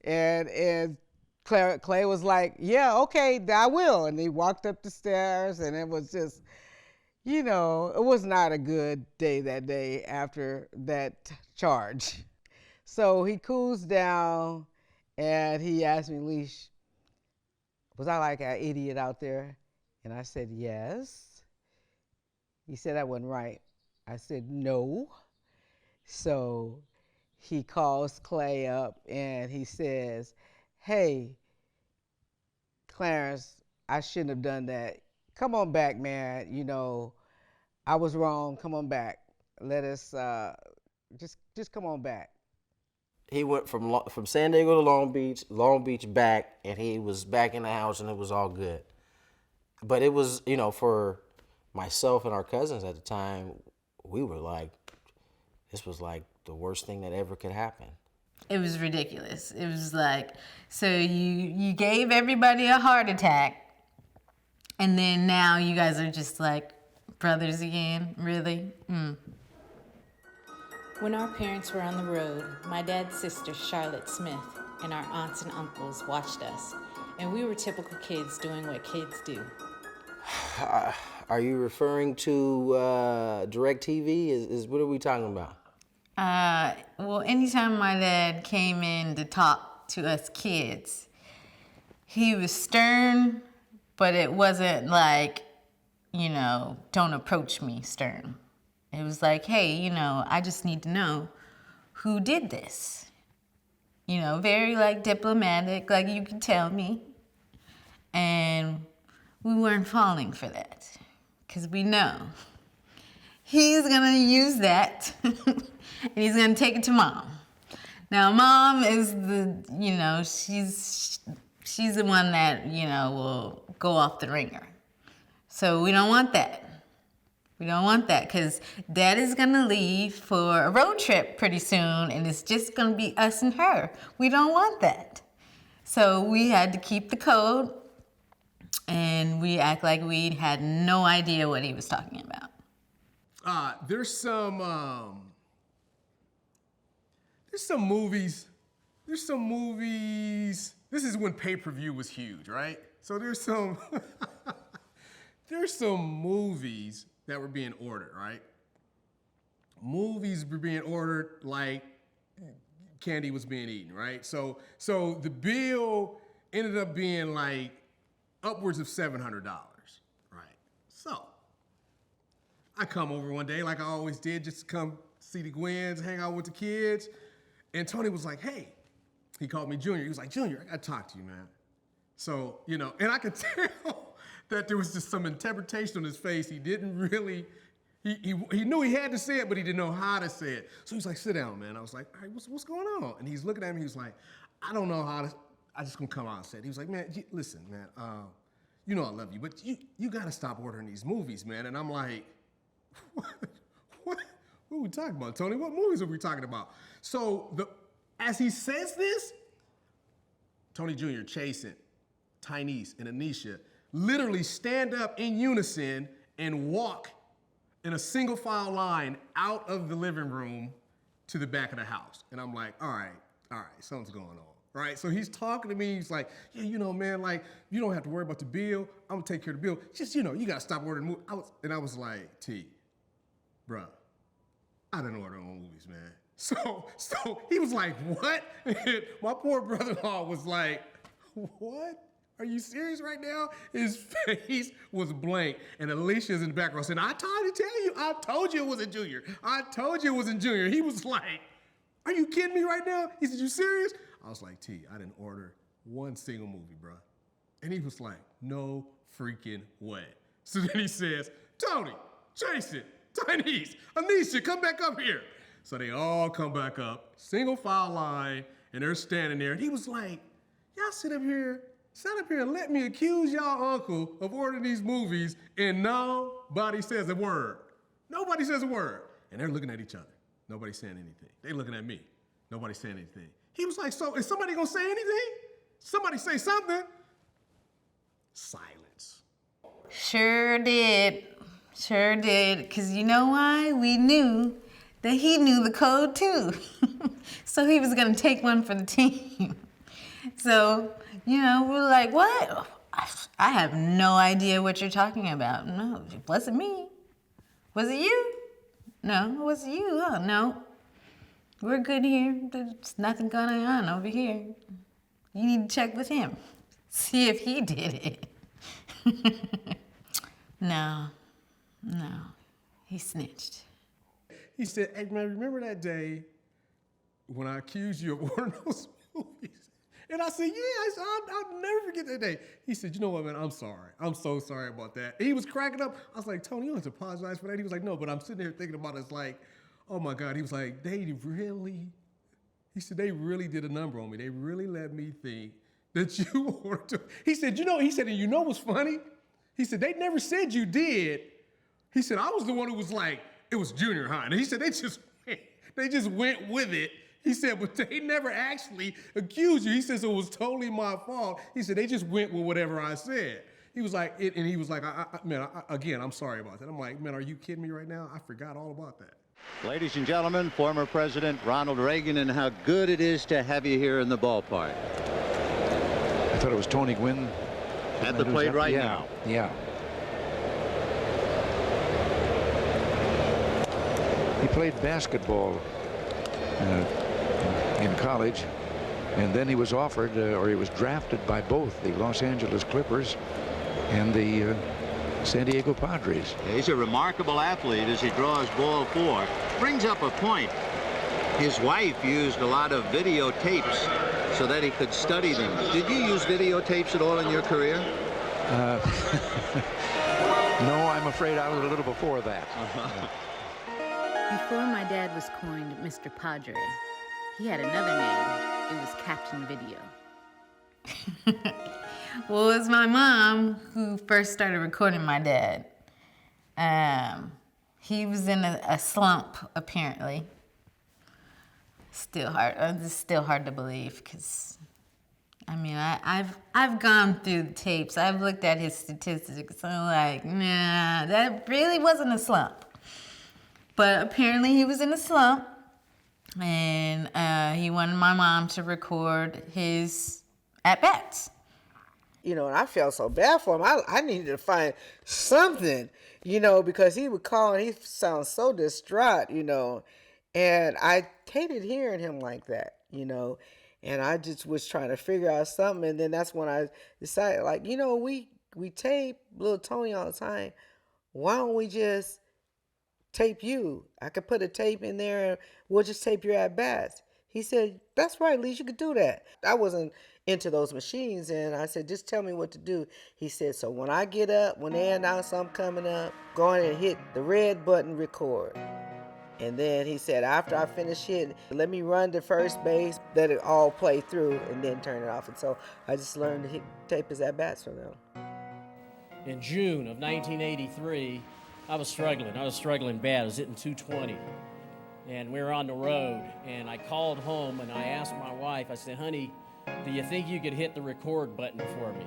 H: And Clay was like, yeah, okay, I will. And he walked up the stairs, and it was just, it was not a good day that day after that charge. So he cools down, and he asked me, Leash, was I like an idiot out there? And I said, yes. He said I wasn't right. I said, no. So he calls Clay up, and he says, hey, Clarence, I shouldn't have done that. Come on back, man. I was wrong. Come on back. Let us just come on back.
J: He went from San Diego to Long Beach back, and he was back in the house, and it was all good. But it was, for myself and our cousins at the time, we were like, this was like the worst thing that ever could happen.
F: It was ridiculous. It was like, so you gave everybody a heart attack, and then now you guys are just like brothers again? Really?
B: When our parents were on the road, my dad's sister, Charlotte Smith, and our aunts and uncles watched us, and we were typical kids doing what kids do.
J: Are you referring to DirecTV? Is what are we talking about?
F: Well, anytime my dad came in to talk to us kids, he was stern, but it wasn't like, don't approach me stern. It was like, hey, I just need to know who did this. Very like diplomatic, like you can tell me. And we weren't falling for that, because we know he's gonna use that and he's gonna take it to mom. Now mom is she's the one that, will go off the ringer. So we don't want that. We don't want that, because dad is gonna leave for a road trip pretty soon, and it's just gonna be us and her. We don't want that. So we had to keep the code, and we act like we had no idea what he was talking about.
E: There's some movies. This is when pay-per-view was huge, right? So there's some movies that were being ordered, right? Movies were being ordered like candy was being eaten, right? So the bill ended up being like upwards of $700, right? So I come over one day like I always did, just to come see the Gwynns, hang out with the kids. And Tony was like, hey, he called me Junior. He was like, Junior, I gotta talk to you, man. So, and I could tell that there was just some interpretation on his face. He didn't really, he knew he had to say it, but he didn't know how to say it. So he was like, sit down, man. I was like, all right, what's going on? And he's looking at me, he was like, I don't know how to, I just gonna come out and say it. He was like, man, listen, man, I love you, but you gotta stop ordering these movies, man. And I'm like, what are we talking about, Tony? What movies are we talking about? So as he says this, Tony Jr., Chasen, Tynice, and Anisha literally stand up in unison and walk in a single file line out of the living room to the back of the house. And I'm like, all right, something's going on, right? So he's talking to me, he's like, yeah, man, like, you don't have to worry about the bill. I'm gonna take care of the bill. Just, you gotta stop ordering movies. I was like, T, bruh, I didn't order no movies, man. So he was like, what? And my poor brother-in-law was like, what? Are you serious right now? His face was blank. And Alicia's in the background saying, I told you it wasn't Junior. I told you it wasn't Junior. He was like, are you kidding me right now? He said, you serious? I was like, T, I didn't order one single movie, bro. And he was like, no freaking way. So then he says, Tony, Jason, Tynese, Anisha, come back up here. So they all come back up, single file line, and they're standing there. And he was like, y'all sit up here and let me accuse y'all uncle of ordering these movies, and nobody says a word. Nobody says a word. And they're looking at each other. Nobody's saying anything. They looking at me. Nobody's saying anything. He was like, so is somebody gonna say anything? Somebody say something. Silence.
F: Sure did. Sure did. Because you know why? We knew that he knew the code too. So he was going to take one for the team. So, you know, we're like, what? I have no idea what you're talking about. No, it wasn't me. Was it you? No, it wasn't you. Oh, no. We're good here. There's nothing going on over here. You need to check with him. See if he did it. No. He snitched.
E: He said, hey, man, remember that day when I accused you of ordering those movies? And I said, yeah, I'll never forget that day. He said, you know what, man, I'm sorry. I'm so sorry about that. And he was cracking up. I was like, Tony, you don't have to apologize for that. He was like, no, but I'm sitting there thinking about it. It's like, oh my God. He was like, they really did a number on me. They really let me think that you ordered. He said, and you know what's funny? He said, they never said you did. He said, I was the one who was like, it was junior high. And he said, they just went with it. He said, but they never actually accused you. He says, it was totally my fault. He said, they just went with whatever I said. He was like, and he was like, again, I'm sorry about that. I'm like, man, are you kidding me right now? I forgot all about that.
T: Ladies and gentlemen, former President Ronald Reagan, and how good it is to have you here in the ballpark.
U: I thought it was Tony Gwynn.
T: At the plate right now.
U: Yeah. He played basketball in college, and then he was offered, or he was drafted by both the Los Angeles Clippers and the San Diego Padres.
T: He's a remarkable athlete as he draws ball four. Brings up a point. His wife used a lot of videotapes so that he could study them. Did you use videotapes at all in your career?
U: No, I'm afraid I was a little before that.
B: Before my dad was coined Mr. Padre, he had another name. It was Captain Video.
F: Well, it was my mom who first started recording my dad. He was in a slump, apparently. It's still hard to believe, because I mean, I've gone through the tapes. I've looked at his statistics. I'm like, nah, that really wasn't a slump. But apparently he was in a slump, and he wanted my mom to record his at-bats.
H: You know, and I felt so bad for him. I needed to find something, you know, because he would call and he sounds so distraught, you know. And I hated hearing him like that, you know. And I just was trying to figure out something. And then that's when I decided, like, you know, we tape little Tony all the time. Why don't we just tape you? I could put a tape in there and we'll just tape your at-bats. He said, that's right, Lee, you could do that. I wasn't into those machines, and I said, just tell me what to do. He said, so when I get up, when they announce I'm coming up, go ahead and hit the red button, record. And then he said, after I finish hitting, let me run to first base, let it all play through, and then turn it off. And so I just learned to tape his at-bats from them.
V: In June of 1983, I was struggling bad. I was hitting 220. And we were on the road, and I called home, and I asked my wife, I said, honey, do you think you could hit the record button for me?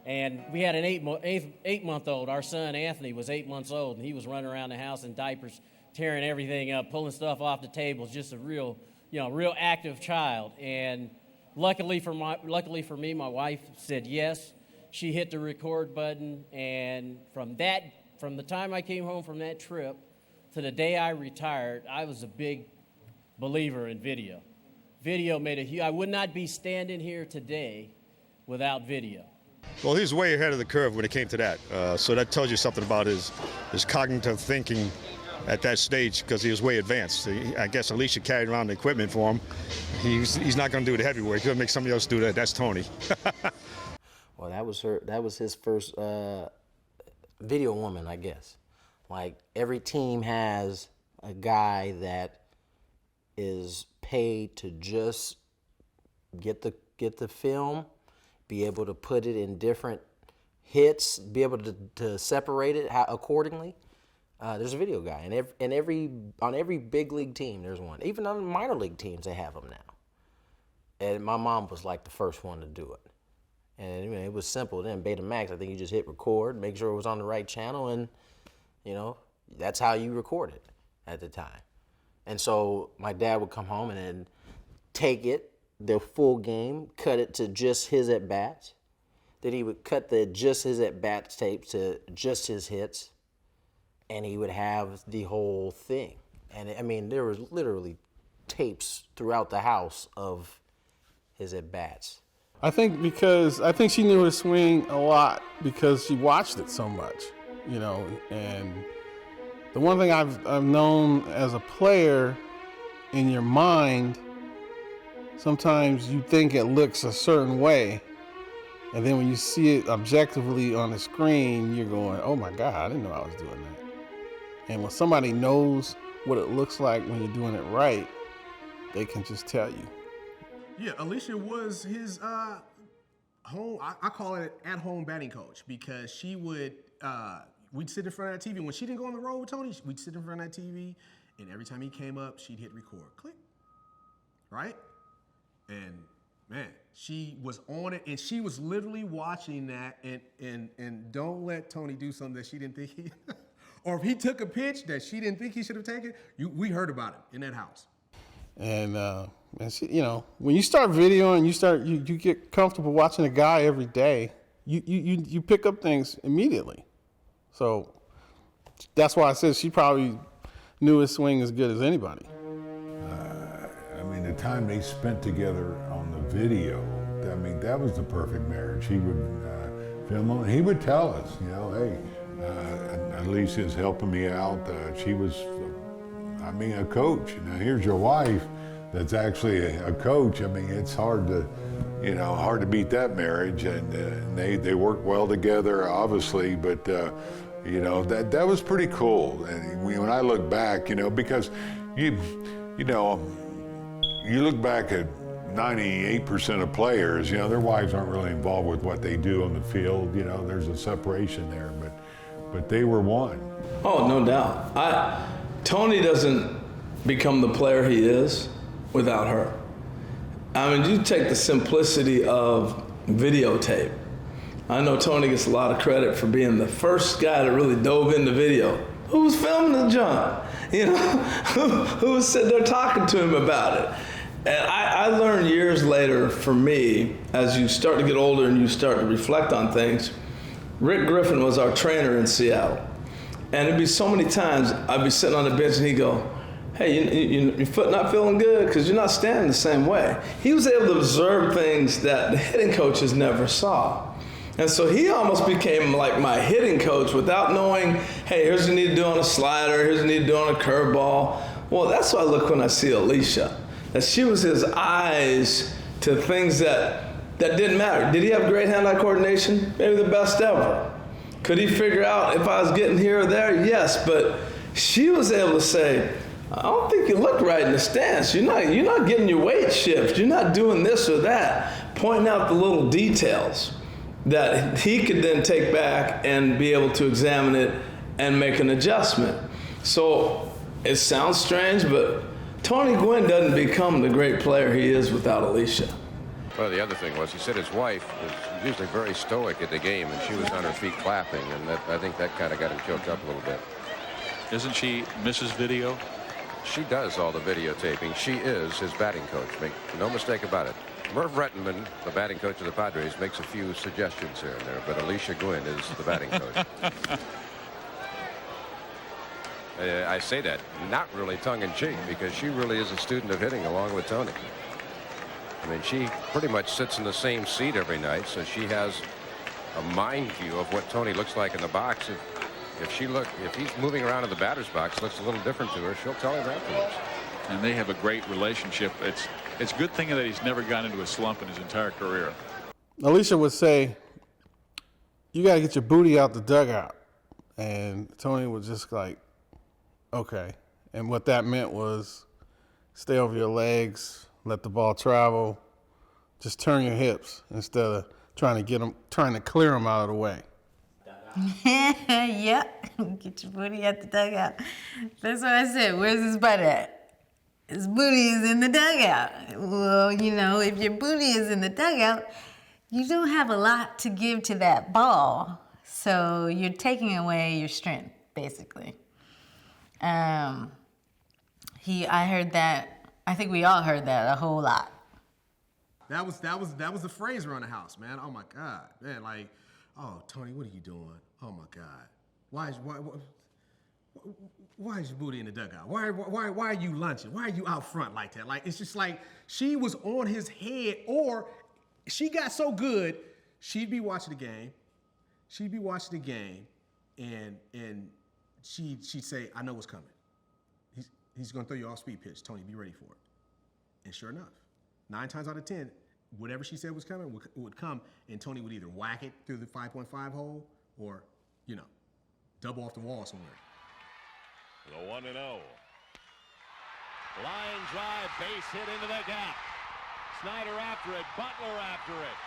V: And we had an eight-month-old. Our son, Anthony, was 8 months old, and he was running around the house in diapers, tearing everything up, pulling stuff off the tables, just a real active child. And luckily for me, my wife said yes. She hit the record button, and from the time I came home from that trip to the day I retired, I was a big believer in video. Video made I would not be standing here today without video.
W: Well, he's way ahead of the curve when it came to that. So that tells you something about his cognitive thinking
G: at that stage because he was way advanced. I guess Alicia carried around the equipment for him. He's not going to do the heavyweight. He's going to make somebody else do that. That's Tony.
J: Well, that was his first video woman, I guess. Like, every team has a guy that is paid to just get the film, be able to put it in different hits, be able to separate it accordingly. There's a video guy, and on every big league team there's one. Even on the minor league teams they have them now. And my mom was like the first one to do it. And it was simple then. Betamax, I think you just hit record, make sure it was on the right channel, and that's how you record it at the time. And so my dad would come home and then take it, the full game, cut it to just his at-bats. Then he would cut just his at-bats tapes to just his hits, and he would have the whole thing. And I mean, there was literally tapes throughout the house of his at-bats.
K: I think she knew his swing a lot because she watched it so much, and the one thing I've known as a player, in your mind, sometimes you think it looks a certain way, and then when you see it objectively on the screen, you're going, oh my God, I didn't know I was doing that. And when somebody knows what it looks like when you're doing it right, they can just tell you.
E: Yeah, Alicia was his home, I call it at-home batting coach, because she would, we'd sit in front of that TV. When she didn't go on the road with Tony, we'd sit in front of that TV, and every time he came up, she'd hit record. Click. Right? And man, she was on it, and she was literally watching that, and don't let Tony do something that she didn't think he, or if he took a pitch that she didn't think he should have taken, we heard about it in that house.
K: And she, when you start videoing, you get comfortable watching a guy every day. You pick up things immediately. So that's why I said she probably knew his swing as good as anybody.
W: I mean, the time they spent together on the video, I mean, that was the perfect marriage. He would film him. He would tell us, hey, Alicia's helping me out. She was, a coach. Now here's your wife that's actually a coach. I mean, it's hard to beat that marriage. And they work well together, obviously, but that was pretty cool. And when I look back, because you look back at 98% of players, their wives aren't really involved with what they do on the field. There's a separation there, but they were one.
L: Oh, no doubt. Tony doesn't become the player he is without her. I mean, you take the simplicity of videotape. I know Tony gets a lot of credit for being the first guy that really dove into video. Who was filming the junk? Who was sitting there talking to him about it? And I learned years later, for me, as you start to get older and you start to reflect on things, Rick Griffin was our trainer in Seattle. And it'd be so many times I'd be sitting on the bench and he'd go, hey, your foot not feeling good because you're not standing the same way. He was able to observe things that the hitting coaches never saw. And so he almost became like my hitting coach without knowing, hey, here's what you need to do on a slider, here's what you need to do on a curveball. Well, that's what I look when I see Alicia, that she was his eyes to things that didn't matter. Did he have great hand-eye coordination? Maybe the best ever. Could he figure out if I was getting here or there? Yes, but she was able to say, I don't think you look right in the stance. You're not getting your weight shift. You're not doing this or that. Pointing out the little details that he could then take back and be able to examine it and make an adjustment. So it sounds strange, but Tony Gwynn doesn't become the great player he is without Alicia.
C: Well, the other thing was, he said his wife was usually very stoic at the game, and she was on her feet clapping, and I think that kind of got him choked up a little bit.
X: Isn't she Mrs. Video?
C: She does all the videotaping. She is his batting coach. Make no mistake about it. Merv Rettenman, the batting coach of the Padres, makes a few suggestions here and there, but Alicia Gwynn is the batting coach. I say that not really tongue-in-cheek, because she really is a student of hitting along with Tony. I mean, she pretty much sits in the same seat every night, so she has a mind view of what Tony looks like in the box. If he's moving around in the batter's box, looks a little different to her, she'll tell him afterwards.
X: And they have a great relationship. It's a good thing that he's never gone into a slump in his entire career.
K: Alicia would say, "You got to get your booty out the dugout," and Tony was just like, "Okay." And what that meant was, stay over your legs, let the ball travel, just turn your hips instead of trying to clear them out of the way.
F: Yep, get your booty at the dugout. That's what I said. Where's his butt at? His booty is in the dugout. Well, if your booty is in the dugout, you don't have a lot to give to that ball. So you're taking away your strength, basically. I heard that. I think we all heard that a whole lot.
E: That was the phrase around the house, man. Oh my God, man. Like, oh, Tony, what are you doing? Oh my God, why is your booty in the dugout? Why are you lunching? Why are you out front like that? Like, it's just like she was on his head, or she got so good, she'd be watching the game. And she'd say, "I know what's coming. He's gonna throw you off speed pitch. Tony, be ready for it." And sure enough, 9 times out of 10, whatever she said was coming would come, and Tony would either whack it through the 5.5 hole or, double off the wall somewhere.
A: The 1-0. Line drive, base hit into the gap. Snyder after it, Butler after it.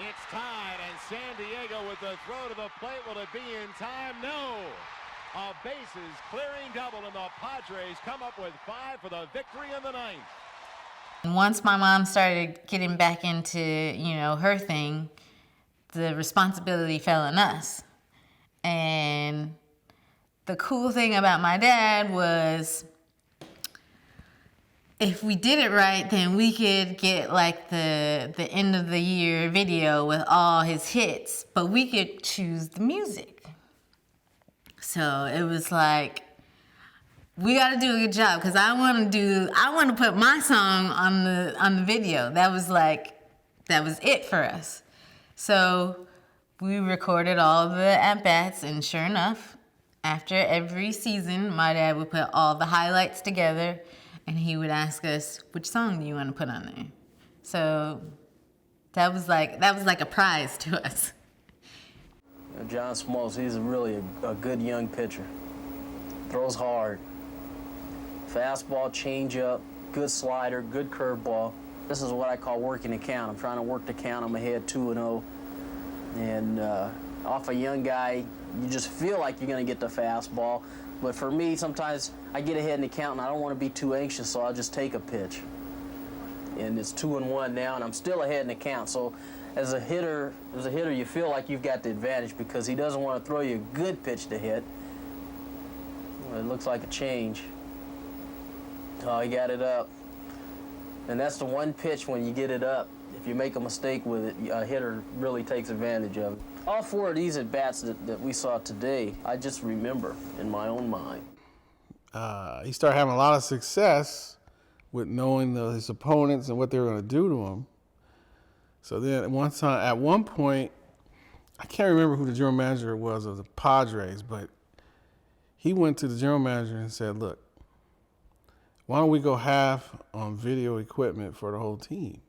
A: It's tied, and San Diego with the throw to the plate. Will it be in time? No. A bases clearing double, and the Padres come up with 5 for the victory in the 9th.
F: Once my mom started getting back into, her thing, the responsibility fell on us. And the cool thing about my dad was, if we did it right, then we could get like the end of the year video with all his hits, but we could choose the music. So it was like, we got to do a good job, because I want to put my song on the video. That was it for us. So we recorded all the at-bats, and sure enough, after every season, my dad would put all the highlights together, and he would ask us, "Which song do you want to put on there?" So that was like a prize to us.
M: John Smoltz, he's really a good young pitcher. Throws hard. Fastball, changeup, good slider, good curveball. This is what I call working the count. I'm trying to work the count. I'm ahead 2-0. And off a young guy, you just feel like you're going to get the fastball. But for me, sometimes I get ahead in the count and I don't want to be too anxious, so I'll just take a pitch. And it's 2-1 now, and I'm still ahead in the count. So as a hitter, you feel like you've got the advantage, because he doesn't want to throw you a good pitch to hit. Well, it looks like a change. Oh, he got it up. And that's the one pitch when you get it up. If you make a mistake with it, a hitter really takes advantage of it. All 4 of these at-bats that we saw today, I just remember in my own mind.
K: He started having a lot of success with knowing his opponents and what they were going to do to him. So then at one point, I can't remember who the general manager was of the Padres, but he went to the general manager and said, "Look, why don't we go half on video equipment for the whole team?"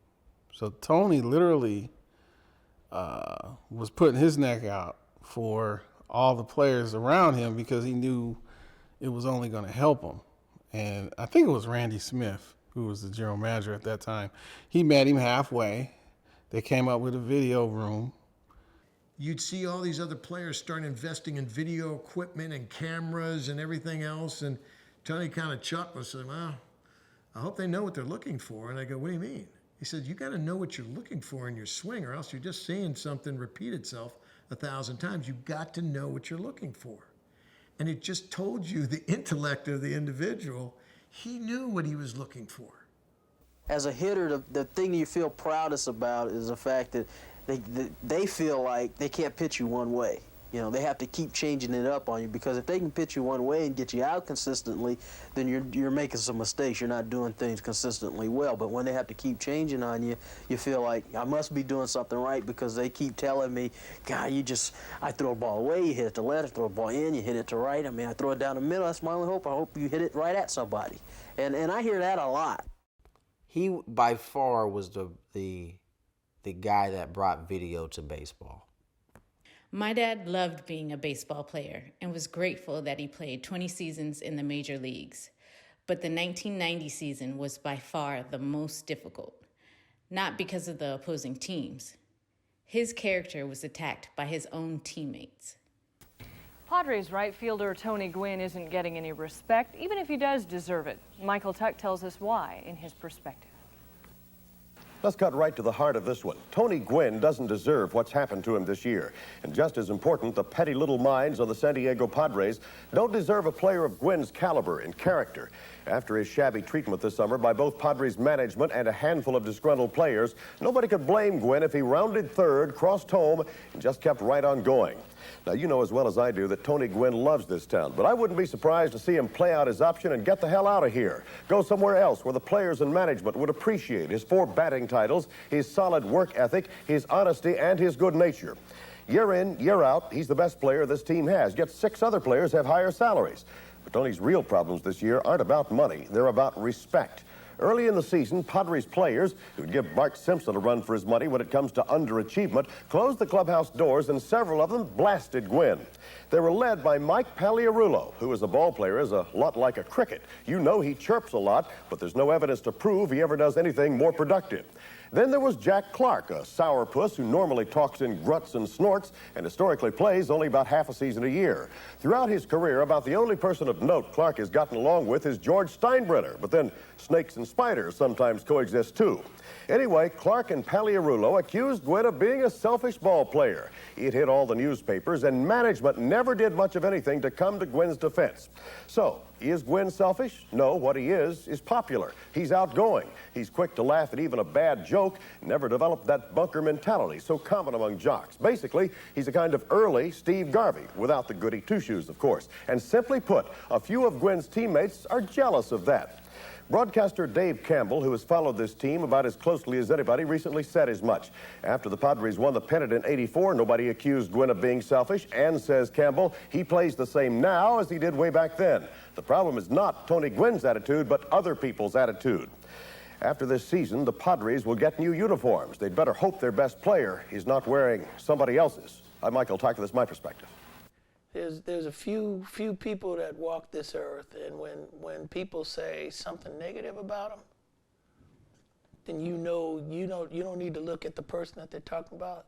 K: So Tony literally was putting his neck out for all the players around him, because he knew it was only going to help him. And I think it was Randy Smith, who was the general manager at that time. He met him halfway. They came up with a video room.
Q: You'd see all these other players start investing in video equipment and cameras and everything else, and Tony kind of chuckled and said, "Well, I hope they know what they're looking for." And I go, "What do you mean?" He said, "You got to know what you're looking for in your swing, or else you're just seeing something repeat itself 1,000 times. You've got to know what you're looking for." And it just told you the intellect of the individual. He knew what he was looking for.
M: As a hitter, the thing you feel proudest about is the fact that they feel like they can't pitch you one way. You know, they have to keep changing it up on you, because if they can pitch you one way and get you out consistently, then you're making some mistakes. You're not doing things consistently well. But when they have to keep changing on you, you feel like I must be doing something right, because they keep telling me, God, I throw a ball away, you hit it to left, I throw a ball in, you hit it to right. I mean, I throw it down the middle. That's my only hope. I hope you hit it right at somebody. And I hear that a lot.
J: He by far was the guy that brought video to baseball.
B: My dad loved being a baseball player and was grateful that he played 20 seasons in the major leagues. But the 1990 season was by far the most difficult, not because of the opposing teams. His character was attacked by his own teammates.
I: Padres right fielder Tony Gwynn isn't getting any respect, even if he does deserve it. Michael Tuck tells us why in his perspective.
N: Let's cut right to the heart of this one. Tony Gwynn doesn't deserve what's happened to him this year. And just as important, the petty little minds of the San Diego Padres don't deserve a player of Gwynn's caliber and character. After his shabby treatment this summer by both Padres management and a handful of disgruntled players, nobody could blame Gwynn if he rounded third, crossed home, and just kept right on going. Now, you know as well as I do that Tony Gwynn loves this town, but I wouldn't be surprised to see him play out his option and get the hell out of here. Go somewhere else where the players and management would appreciate his 4 batting titles, his solid work ethic, his honesty, and his good nature. Year in, year out, he's the best player this team has, yet 6 other players have higher salaries. But Tony's real problems this year aren't about money, they're about respect. Early in the season, Padres players, who'd give Bart Simpson a run for his money when it comes to underachievement, closed the clubhouse doors, and several of them blasted Gwynn. They were led by Mike Pagliarulo, who as a ball player is a lot like a cricket. You know he chirps a lot, but there's no evidence to prove he ever does anything more productive. Then there was Jack Clark, a sourpuss who normally talks in grunts and snorts and historically plays only about half a season a year. Throughout his career, about the only person of note Clark has gotten along with is George Steinbrenner, but then snakes and spiders sometimes coexist too. Anyway, Clark and Pagliarulo accused Gwynn of being a selfish ball player. It hit all the newspapers, and management never did much of anything to come to Gwynn's defense. So, is Gwynn selfish? No, what he is popular. He's outgoing. He's quick to laugh at even a bad joke, never developed that bunker mentality so common among jocks. Basically, he's a kind of early Steve Garvey, without the goody two-shoes, of course. And simply put, a few of Gwynn's teammates are jealous of that. Broadcaster Dave Campbell, who has followed this team about as closely as anybody, recently said as much. After the Padres won the pennant in '84, nobody accused Gwynn of being selfish, and, says Campbell, he plays the same now as he did way back then. The problem is not Tony Gwynn's attitude, but other people's attitude. After this season, the Padres will get new uniforms. They'd better hope their best player is not wearing somebody else's. I'm Michael Tucker, that's my perspective.
O: There's a few people that walk this earth, and when people say something negative about them, then you don't need to look at the person that they're talking about.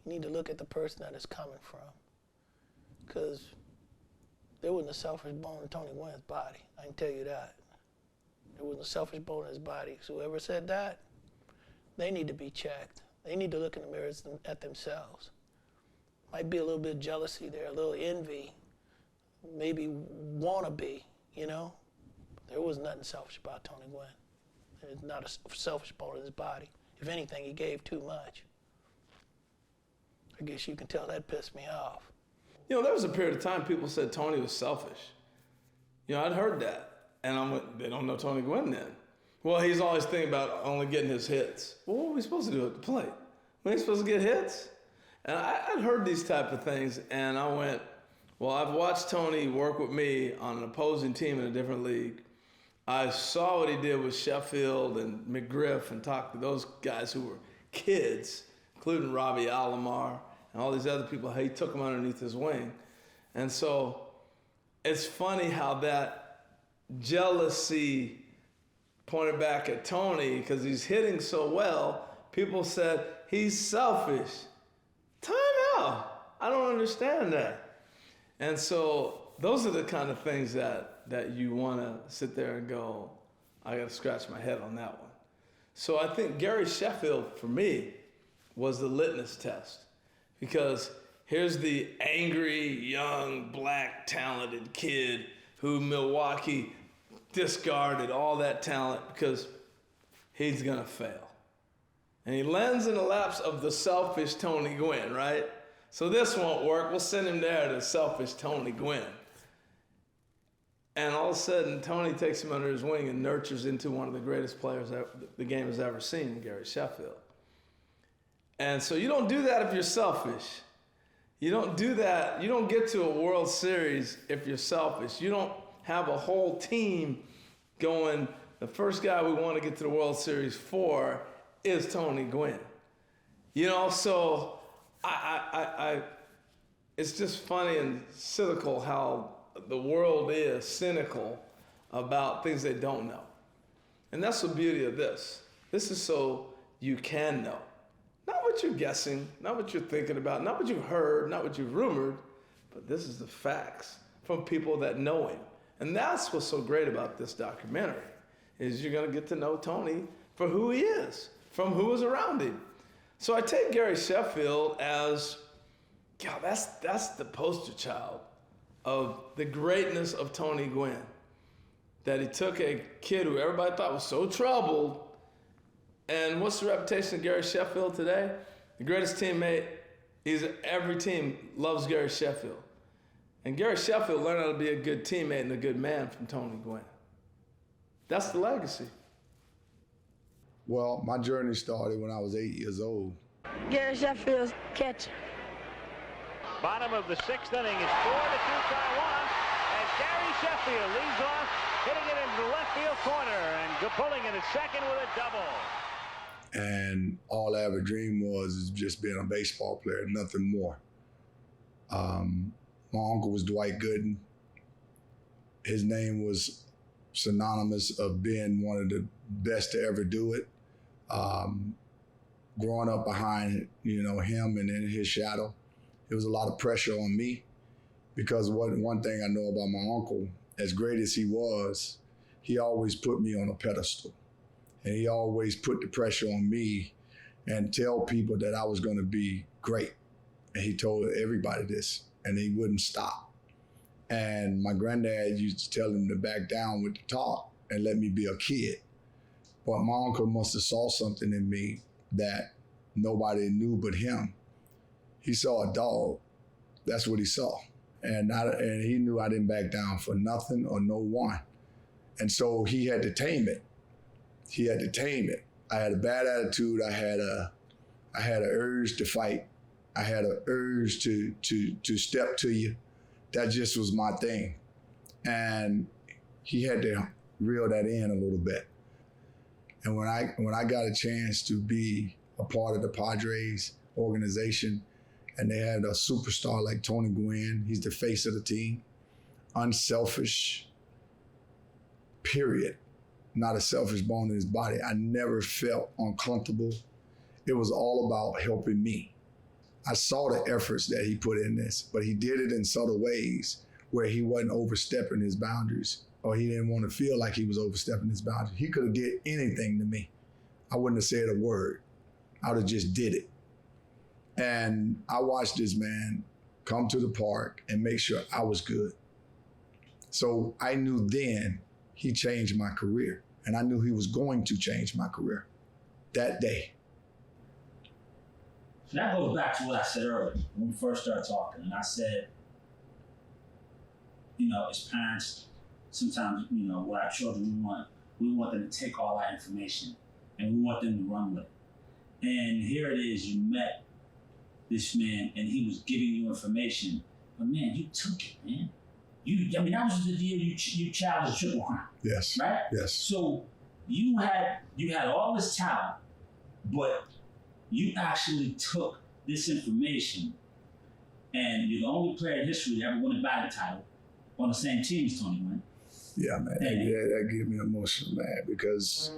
O: You need to look at the person that it's coming from, because there wasn't a selfish bone in Tony Gwynn's body. I can tell you that. There wasn't a selfish bone in his body. So whoever said that, they need to be checked. They need to look in the mirror at themselves. Might be a little bit of jealousy there, a little envy, maybe wannabe, you know? There was nothing selfish about Tony Gwynn. There's not a selfish bone in his body. If anything, he gave too much. I guess you can tell that pissed me off.
L: You know, there was a period of time people said Tony was selfish. You know, I'd heard that. And I went, they don't know Tony Gwynn then. Well, he's always thinking about only getting his hits. Well, what are we supposed to do at the plate? We ain't supposed to get hits? And I'd heard these type of things, and I went, well, I've watched Tony work with me on an opposing team in a different league. I saw what he did with Sheffield and McGriff and talked to those guys who were kids, including Robbie Alomar and all these other people. He took them underneath his wing. And so it's funny how that jealousy pointed back at Tony because he's hitting so well. People said, he's selfish. Time out. I don't understand that. And so those are the kind of things that you want to sit there and go, I got to scratch my head on that one. So I think Gary Sheffield, for me, was the litmus test. Because here's the angry, young, black, talented kid who Milwaukee discarded all that talent because he's going to fail. And he lands in the laps of the selfish Tony Gwynn, right? So this won't work. We'll send him there to selfish Tony Gwynn. And all of a sudden, Tony takes him under his wing and nurtures into one of the greatest players the game has ever seen, Gary Sheffield. And so you don't do that if you're selfish. You don't do that. You don't get to a World Series if you're selfish. You don't have a whole team going, the first guy we want to get to the World Series for is Tony Gwynn. You know, so it's just funny and cynical how the world is cynical about things they don't know. And that's the beauty of this. This is so you can know. Not what you're guessing, not what you're thinking about, not what you've heard, not what you've rumored, but this is the facts from people that know him. And that's what's so great about this documentary, is you're gonna get to know Tony for who he is, from who was around him. So I take Gary Sheffield as, God, that's the poster child of the greatness of Tony Gwynn. That he took a kid who everybody thought was so troubled, and what's the reputation of Gary Sheffield today? The greatest teammate. Every team loves Gary Sheffield. And Gary Sheffield learned how to be a good teammate and a good man from Tony Gwynn. That's the legacy.
D: Well, my journey started when I was 8 years old.
P: Gary Sheffield's catcher.
A: Bottom of the sixth inning is 4-2 Taiwan, and Gary Sheffield leads off, hitting it into the left field corner, and pulling in at second with a double.
D: And all I ever dreamed was is just being a baseball player, nothing more. My uncle was Dwight Gooden. His name was synonymous of being one of the best to ever do it. Growing up behind, him and in his shadow, it was a lot of pressure on me, because one thing I know about my uncle, as great as he was, he always put me on a pedestal. And he always put the pressure on me and tell people that I was going to be great. And he told everybody this, and he wouldn't stop. And my granddad used to tell him to back down with the talk and let me be a kid. But my uncle must have saw something in me that nobody knew but him. He saw a dog. That's what he saw. And he knew I didn't back down for nothing or no one. And so he had to tame it. He had to tame it. I had a bad attitude. I had an urge to fight. I had an urge to step to you. That just was my thing. And he had to reel that in a little bit. And when I got a chance to be a part of the Padres organization, and they had a superstar like Tony Gwynn, he's the face of the team, unselfish, period. Not a selfish bone in his body. I never felt uncomfortable. It was all about helping me. I saw the efforts that he put in this, but he did it in subtle ways where he wasn't overstepping his boundaries, or he didn't want to feel like he was overstepping his boundaries. He could have did anything to me. I wouldn't have said a word. I would have just did it. And I watched this man come to the park and make sure I was good. So I knew then he changed my career, and I knew he was going to change my career that day.
R: So that goes back to what I said earlier when we first started talking. And I said, as parents, sometimes, with our children, we want them to take all our information and we want them to run with it. And here it is, you met this man and he was giving you information, but man, you took it, man. That was the deal you challenged Triple Crown.
D: Yes.
R: Right?
D: Yes.
R: So you had all this talent, but you actually took this information, and you're the only player in history to ever win a batting title on the same team as Tony Gwynn.
D: Yeah, man. That gave me emotional, man, because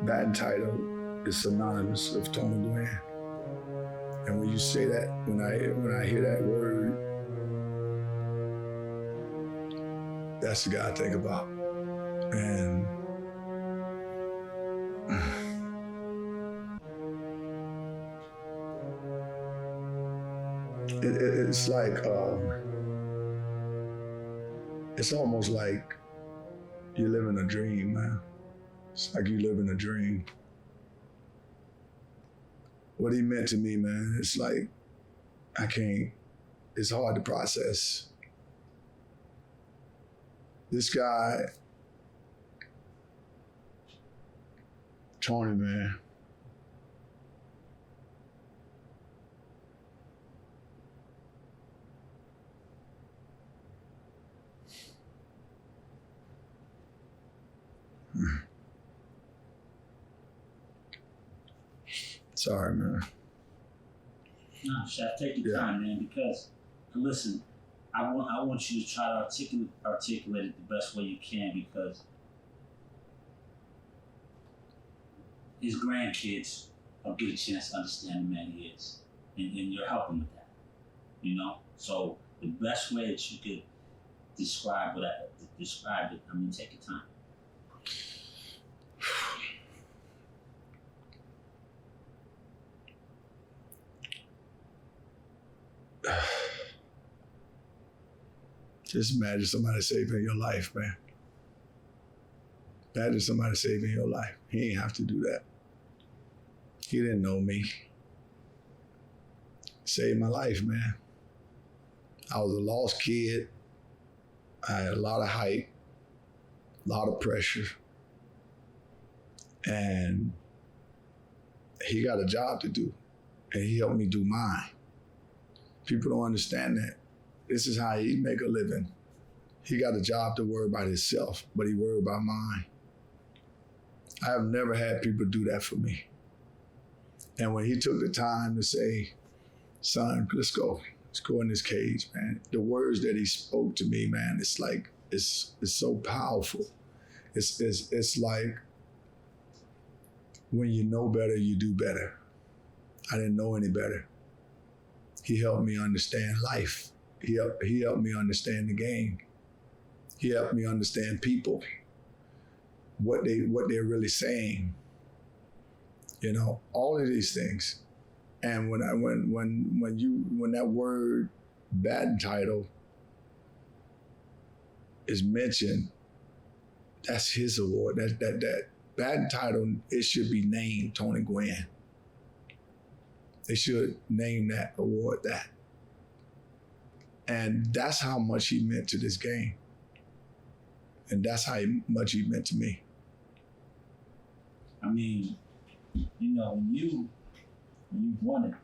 D: batting title is synonymous of Tony Gwynn. And when you say that, when I hear that word, That's the guy I think about. And it's like, it's almost like you live in a dream, man. It's like you live in a dream. What he meant to me, man, it's like, it's hard to process. This guy, Tony, man, sorry, man.
R: No, Chef, take your time, man, because, listen, I want you to try to articulate it the best way you can, because his grandkids will get a chance to understand the man he is, and you're helping with that, you know? So the best way that you could describe it, I mean, take your time.
D: Just imagine somebody saving your life, man. Imagine somebody saving your life. He ain't have to do that. He didn't know me. Saved my life, man. I was a lost kid. I had a lot of height, a lot of pressure. And he got a job to do, and he helped me do mine. People don't understand that. This is how he make a living. He got a job to worry about himself, but he worried about mine. I have never had people do that for me. And when he took the time to say, son, let's go in this cage, man. The words that he spoke to me, man, it's like, it's so powerful. It's like, when you know better, you do better. I didn't know any better. He helped me understand life. He helped me understand the game. He helped me understand people, what they're really saying. You know, all of these things. And when that word batting title is mentioned, that's his award. That batting title, it should be named Tony Gwynn. They should name that award that. And that's how much he meant to this game. And that's how much he meant to me.
R: I mean, you know, when you won it,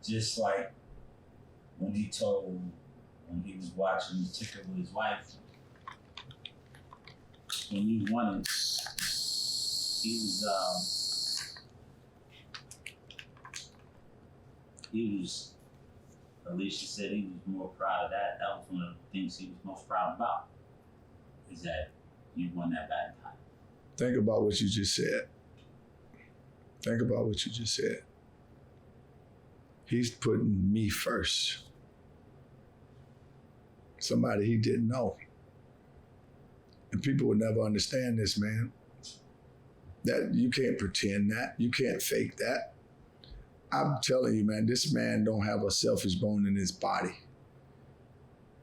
R: just like when he was watching the ticker with his wife, when you won it, Alicia said he was more proud of that. That was one of the things he was most proud about, is that you won that batting title.
D: Think about what you just said. Think about what you just said. He's putting me first. Somebody he didn't know. And people would never understand this, man. That you can't pretend that. You can't fake that. I'm telling you, man, this man don't have a selfish bone in his body.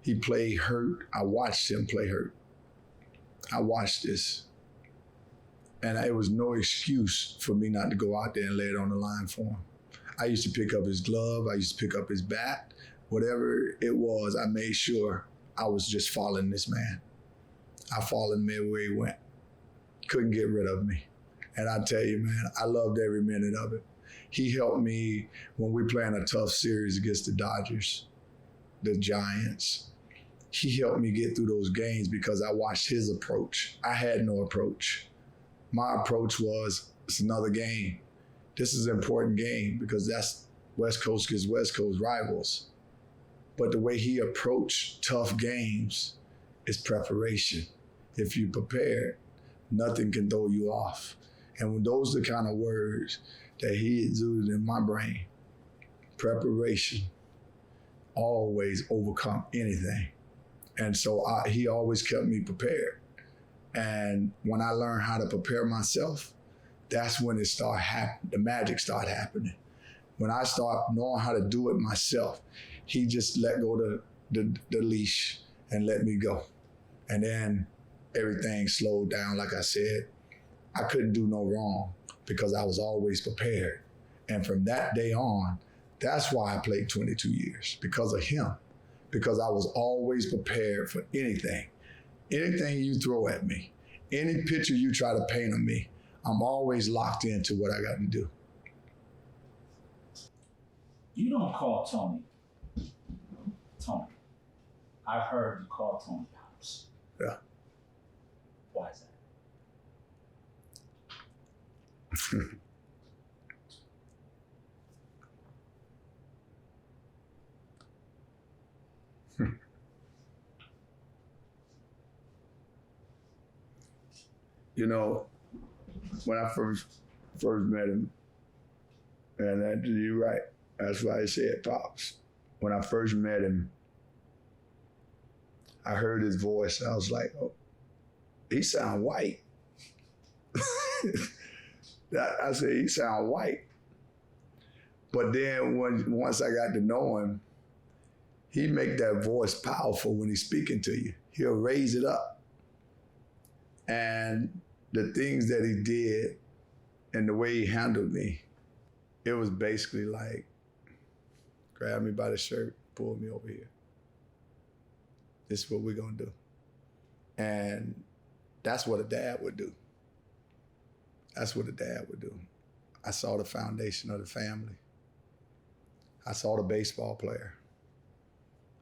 D: He played hurt. I watched him play hurt. I watched this. And it was no excuse for me not to go out there and lay it on the line for him. I used to pick up his glove. I used to pick up his bat. Whatever it was, I made sure I was just following this man. I followed him everywhere he went. Couldn't get rid of me. And I tell you, man, I loved every minute of it. He helped me when we playing a tough series against the Dodgers, the Giants. He helped me get through those games because I watched his approach. I had no approach. My approach was, it's another game. This is an important game because that's West Coast against West Coast rivals. But the way he approached tough games is preparation. If you prepare, nothing can throw you off. And when those are the kind of words that he exuded in my brain, preparation always overcome anything. And so he always kept me prepared. And when I learned how to prepare myself, that's when the magic started happening. When I start knowing how to do it myself, he just let go the leash and let me go. And then everything slowed down. Like I said, I couldn't do no wrong because I was always prepared. And from that day on, that's why I played 22 years, because of him. Because I was always prepared for anything. Anything you throw at me, any picture you try to paint of me, I'm always locked into what I got to do.
R: You don't call Tony. I've heard you call Tony Pops.
D: Yeah.
R: Why is that?
D: You know, when I first met him, and you're right, that's why I said Pops. When I first met him, I heard his voice. I was like, oh, he sound white. I said, he sound white. But then once I got to know him, he make that voice powerful when he's speaking to you. He'll raise it up. And the things that he did and the way he handled me, it was basically like, grab me by the shirt, pull me over here. This is what we're gonna do. And that's what a dad would do. That's what a dad would do. I saw the foundation of the family. I saw the baseball player.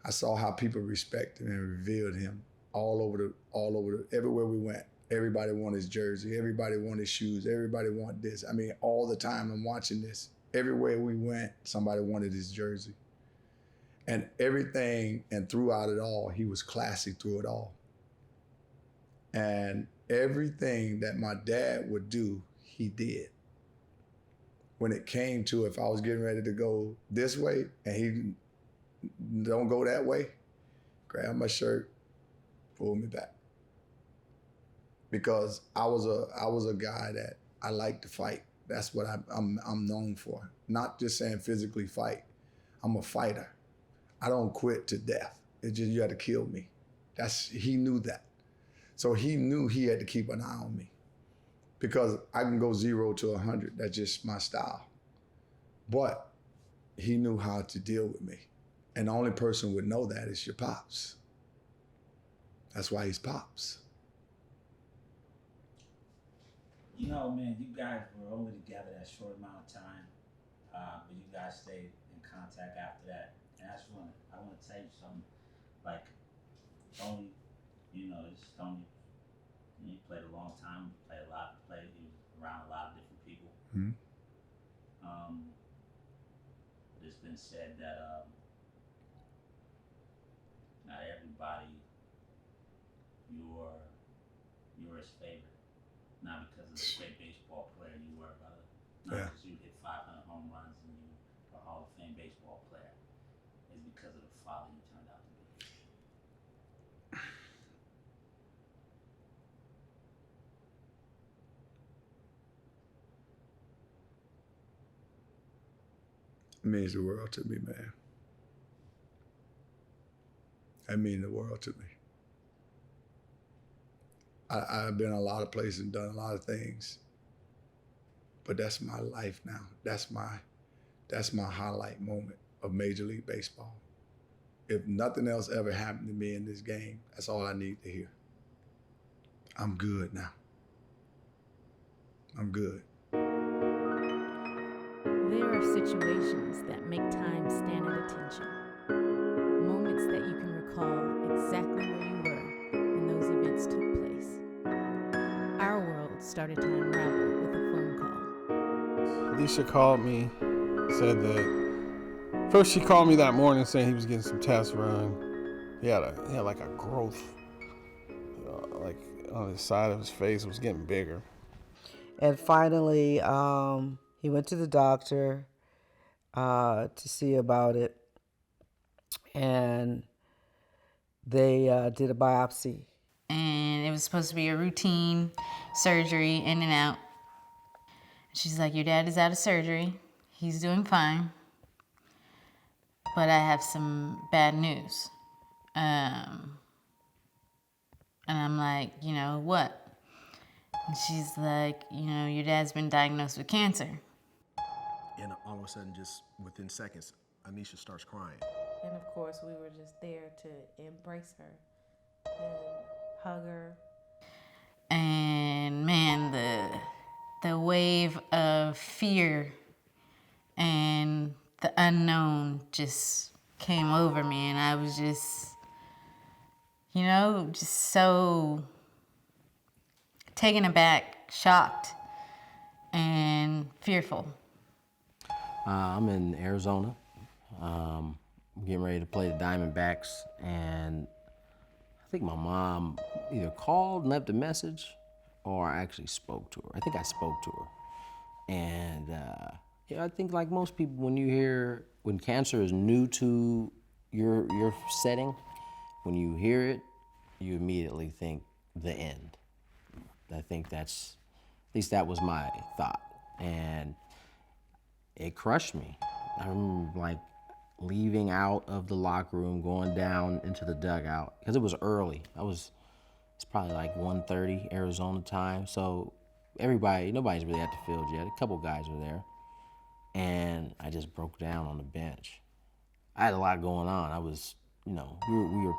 D: I saw how people respected and revered him everywhere we went. Everybody wanted his jersey. Everybody wanted his shoes. Everybody wanted this. I mean, all the time I'm watching this. Everywhere we went, somebody wanted his jersey. And everything, and throughout it all, he was classy through it all. And everything that my dad would do, he did. When it came to if I was getting ready to go this way and he don't go that way, grab my shirt, pull me back. Because I was a guy that I like to fight. That's what I'm known for. Not just saying physically fight. I'm a fighter. I don't quit to death. It's just you had to kill me. He knew that. So he knew he had to keep an eye on me. Because I can go 0 to 100. That's just my style. But he knew how to deal with me. And the only person would know that is your pops. That's why he's Pops.
R: You know, man, you guys were only together that short amount of time, but you guys stayed in contact after that. And I want to tell you something. Like, Tony, you know, he played a long time, he was around a lot of different people.
D: Mm-hmm.
R: It's been said that not everybody you're his favorite. Not because of the great baseball player you were, brother. Not because you hit 500 home runs and you were a Hall of Fame baseball player. It's because of the father you turned out to be.
D: It means the world to me, man. That means the world to me. I've been a lot of places and done a lot of things, but that's my life now. That's my highlight moment of Major League Baseball. If nothing else ever happened to me in this game, that's all I need to hear. I'm good now. I'm good.
B: There are situations that make time stand at attention. Moments that you can recall exactly where you were when those events took place. Our world started to unravel with a phone call.
K: Alicia called me, said that first she called me that morning saying he was getting some tests run. He had like a growth, like on the side of his face. It was getting bigger.
H: And finally, he went to the doctor to see about it, and They did a biopsy.
F: And it was supposed to be a routine surgery, in and out. She's like, your dad is out of surgery. He's doing fine. But I have some bad news. And I'm like, you know, what? And she's like, you know, your dad's been diagnosed with cancer.
E: And all of a sudden, just within seconds, Anisha starts crying.
B: And of course, we were just there to embrace her and hug her.
F: And man, the wave of fear and the unknown just came over me, and I was just, you know, just so taken aback, shocked, and fearful.
J: I'm in Arizona. Getting ready to play the Diamondbacks, and I think my mom either called and left a message, or I actually spoke to her. I think I spoke to her. And yeah, I think like most people, when cancer is new to your setting, when you hear it, you immediately think the end. I think at least that was my thought. And it crushed me. I remember like leaving out of the locker room, going down into the dugout, because it was early. It's probably like 1:30 Arizona time, so nobody's really at the field yet. A couple guys were there, and I just broke down on the bench. I had a lot going on. I was, you know, we were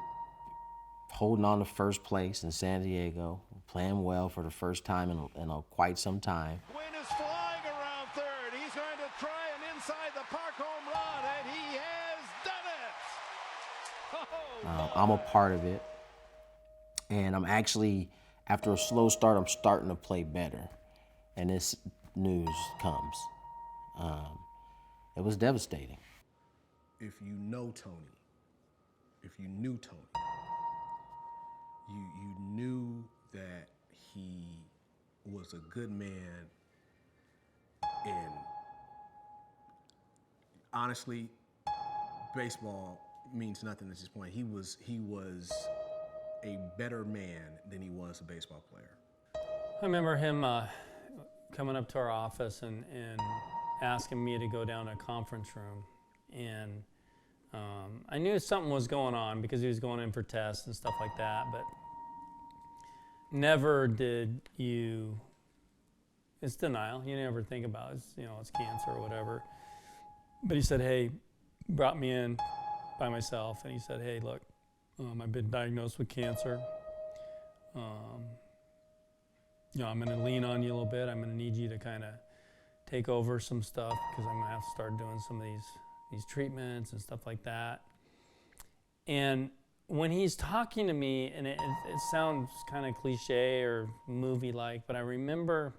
J: holding on to first place in San Diego, playing well for the first time in quite some time.
A: Gwynn is flying around third. He's going to try an inside the park home run, and he has done it.
J: I'm a part of it. And I'm actually, after a slow start, I'm starting to play better. And this news comes. It was devastating.
E: If you know Tony, if you knew Tony, you knew that he was a good man, and honestly, baseball means nothing at this point. He was a better man than he was a baseball player.
S: I remember him coming up to our office and asking me to go down to a conference room. And I knew something was going on because he was going in for tests and stuff like that, but never did you, it's denial. You never think about it, it's cancer or whatever. But he said, hey, brought me in by myself, and he said, hey, look, I've been diagnosed with cancer. I'm going to lean on you a little bit. I'm going to need you to kind of take over some stuff because I'm going to have to start doing some of these treatments and stuff like that. And when he's talking to me, and it sounds kind of cliche or movie-like, but I remember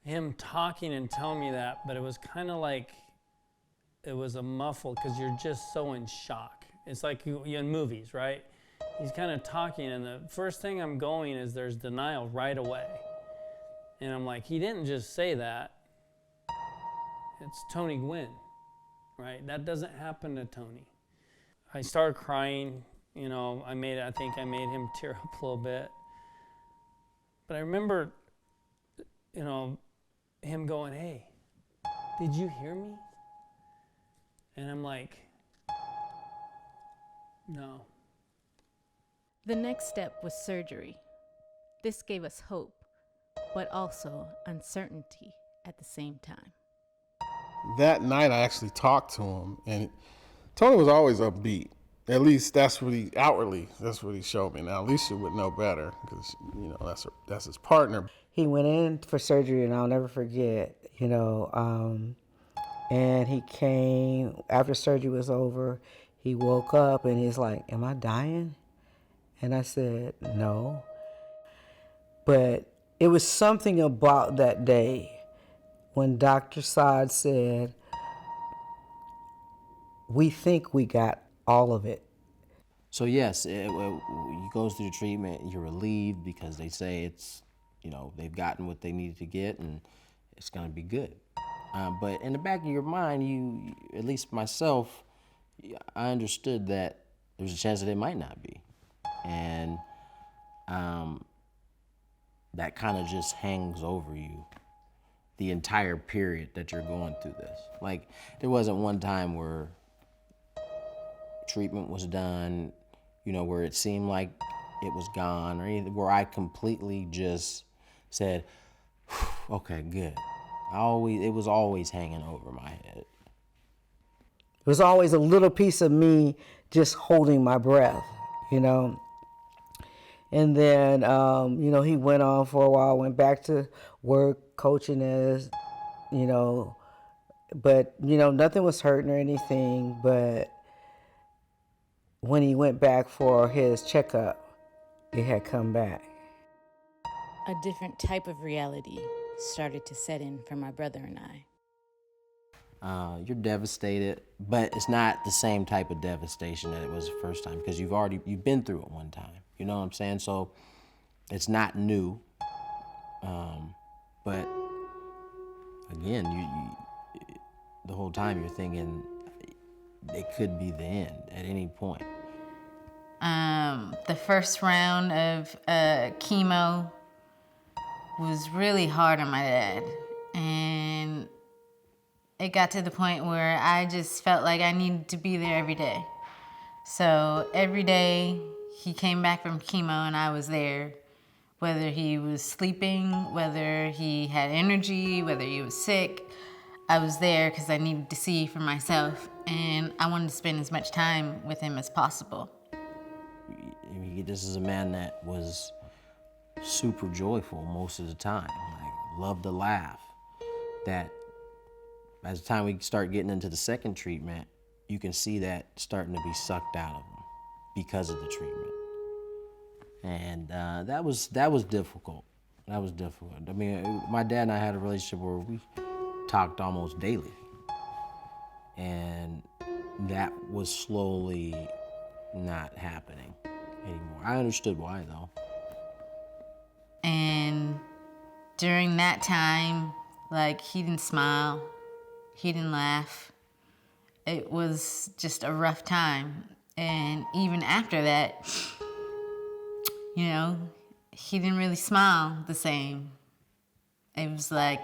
S: him talking and telling me that, but it was kind of like it was a muffled because you're just so in shock. It's like you in movies, right? He's kind of talking, and the first thing I'm going is there's denial right away. And I'm like, he didn't just say that. It's Tony Gwynn, right? That doesn't happen to Tony. I started crying, I think I made him tear up a little bit. But I remember, him going, hey, did you hear me? And I'm like, no.
B: The next step was surgery. This gave us hope, but also uncertainty at the same time.
K: That night I actually talked to him, and Tony was always upbeat. At least that's what he showed me. Now Alicia would know better because, that's his partner.
H: He went in for surgery, and I'll never forget, and he came, after surgery was over, he woke up and he's like, am I dying? And I said, no. But it was something about that day when Dr. Saad said, we think we got all of it.
J: So yes, he goes through the treatment, you're relieved because they say it's, they've gotten what they needed to get and it's gonna be good. But in the back of your mind, at least myself, I understood that there's a chance that it might not be. And that kind of just hangs over you the entire period that you're going through this. Like, there wasn't one time where treatment was done, you know, where it seemed like it was gone, or anything, where I completely just said, okay, good. It was always hanging over my head.
H: It was always a little piece of me just holding my breath, you know. And then, you know, he went on for a while, went back to work, coaching as, you know, but, you know, nothing was hurting or anything. But when he went back for his checkup, it had come back.
B: A different type of reality started to set in for my brother and I.
J: You're devastated, but it's not the same type of devastation that it was the first time, because you've been through it one time. You know what I'm saying? So it's not new. But again, you the whole time you're thinking it could be the end at any point.
F: The first round of chemo was really hard on my dad, and it got to the point where I just felt like I needed to be there every day. So every day he came back from chemo and I was there, whether he was sleeping, whether he had energy, whether he was sick. I was there because I needed to see for myself, and I wanted to spend as much time with him as possible.
J: This is a man that was super joyful most of the time, like loved to laugh. That by the time we start getting into the second treatment, you can see that starting to be sucked out of him because of the treatment. And that was difficult. That was difficult. I mean, my dad and I had a relationship where we talked almost daily. And that was slowly not happening anymore. I understood why, though.
F: And during that time, like, he didn't smile, he didn't laugh. It was just a rough time. And even after that, you know, he didn't really smile the same. It was like,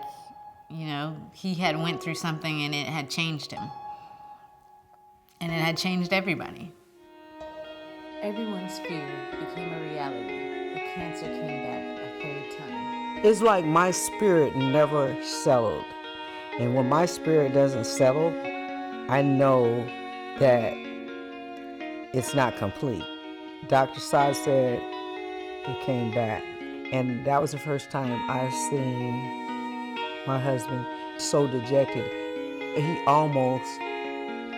F: you know, he had went through something and it had changed him. And it had changed everybody.
B: Everyone's fear became a reality. The cancer came back a third time.
H: It's like my spirit never settled. And when my spirit doesn't settle, I know that it's not complete. Dr. Saad said it came back. And that was the first time I seen my husband so dejected.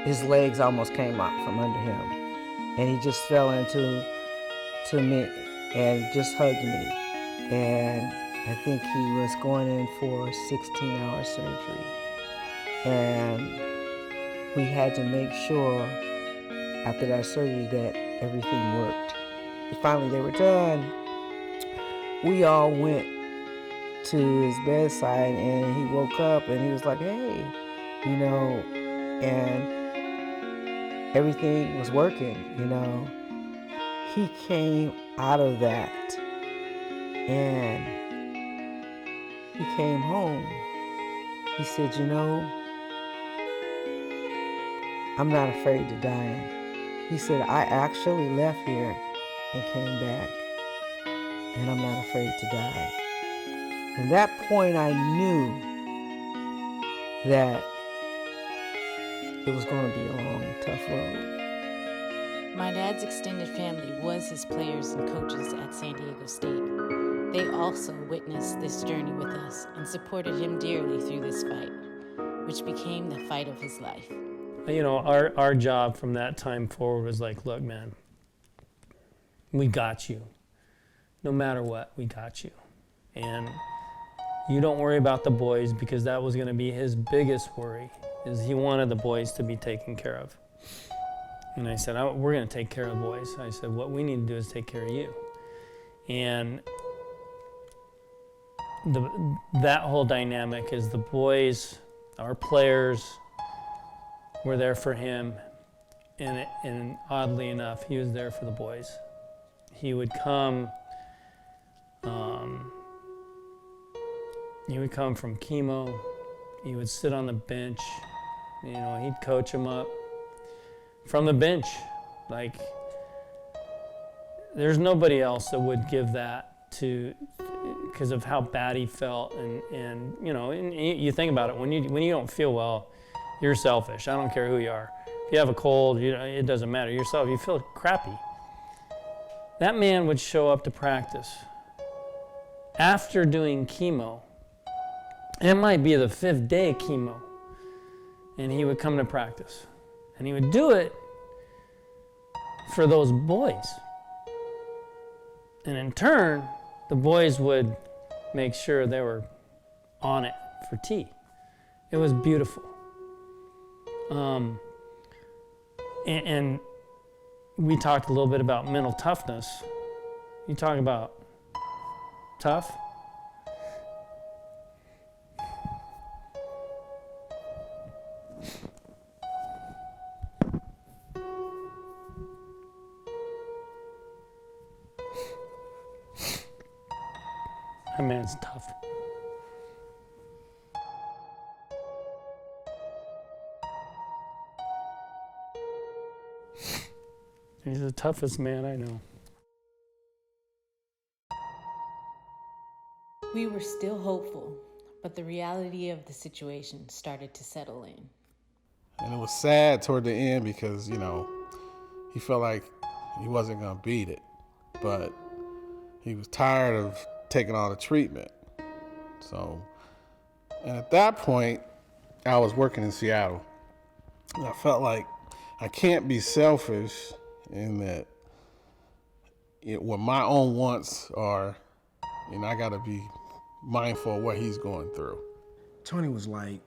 H: His legs almost came out from under him. And he just fell into me and just hugged me. And I think he was going in for a 16-hour surgery. And we had to make sure after that surgery that everything worked. Finally, they were done. We all went to his bedside, and he woke up and he was like, hey, you know, and everything was working, you know. He came out of that and he came home. He said, you know, I'm not afraid to die. He said, I actually left here and came back, and I'm not afraid to die. And that point I knew that it was going to be a long, tough road.
B: My dad's extended family was his players and coaches at San Diego State. They also witnessed this journey with us and supported him dearly through this fight, which became the fight of his life.
S: You know, our job from that time forward was like, look, man, we got you. No matter what, we got you. And you don't worry about the boys, because that was going to be his biggest worry, is he wanted the boys to be taken care of. And I said, we're going to take care of the boys. I said, what we need to do is take care of you. And that whole dynamic is the boys, our players, were there for him And oddly enough, he was there for the boys. He would come. He would come from chemo. He would sit on the bench. You know, he'd coach them up from the bench. Like, there's nobody else that would give that to, because of how bad he felt. And you know, and you think about it, when you don't feel well, you're selfish. I don't care who you are. If you have a cold, it doesn't matter. Yourself, you feel crappy. That man would show up to practice after doing chemo. It might be the 5th day of chemo. And he would come to practice. And he would do it for those boys. And in turn, the boys would make sure they were on it for tea. It was beautiful. And we talked a little bit about mental toughness. You talk about tough. That man's tough. He's the toughest man I know.
B: We were still hopeful, but the reality of the situation started to settle in.
K: And it was sad toward the end because, you know, he felt like he wasn't going to beat it. But he was tired of taking all the treatment. So, and at that point, I was working in Seattle. And I felt like I can't be selfish in that what my own wants are, and I got to be mindful of what he's going through.
E: Tony was like,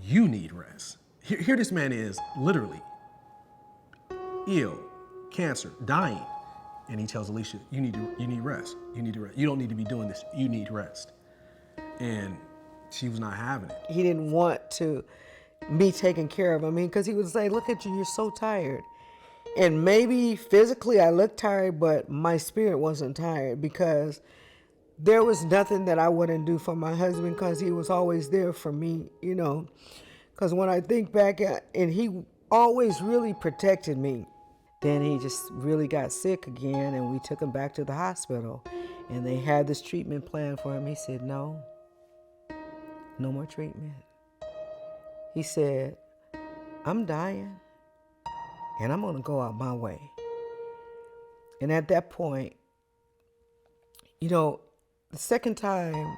E: you need rest. Here this man is, literally ill, cancer, dying. And he tells Alicia, you need rest. You need to rest. You don't need to be doing this. You need rest. And she was not having it.
H: He didn't want to be taken care of. I mean, because he would say, look at you, you're so tired. And maybe physically I looked tired, but my spirit wasn't tired because there was nothing that I wouldn't do for my husband because he was always there for me, you know. Because when I think back, and he always really protected me. Then he just really got sick again, and we took him back to the hospital. And they had this treatment plan for him. He said, no more treatment. He said, I'm dying, and I'm gonna go out my way. And at that point, you know, the second time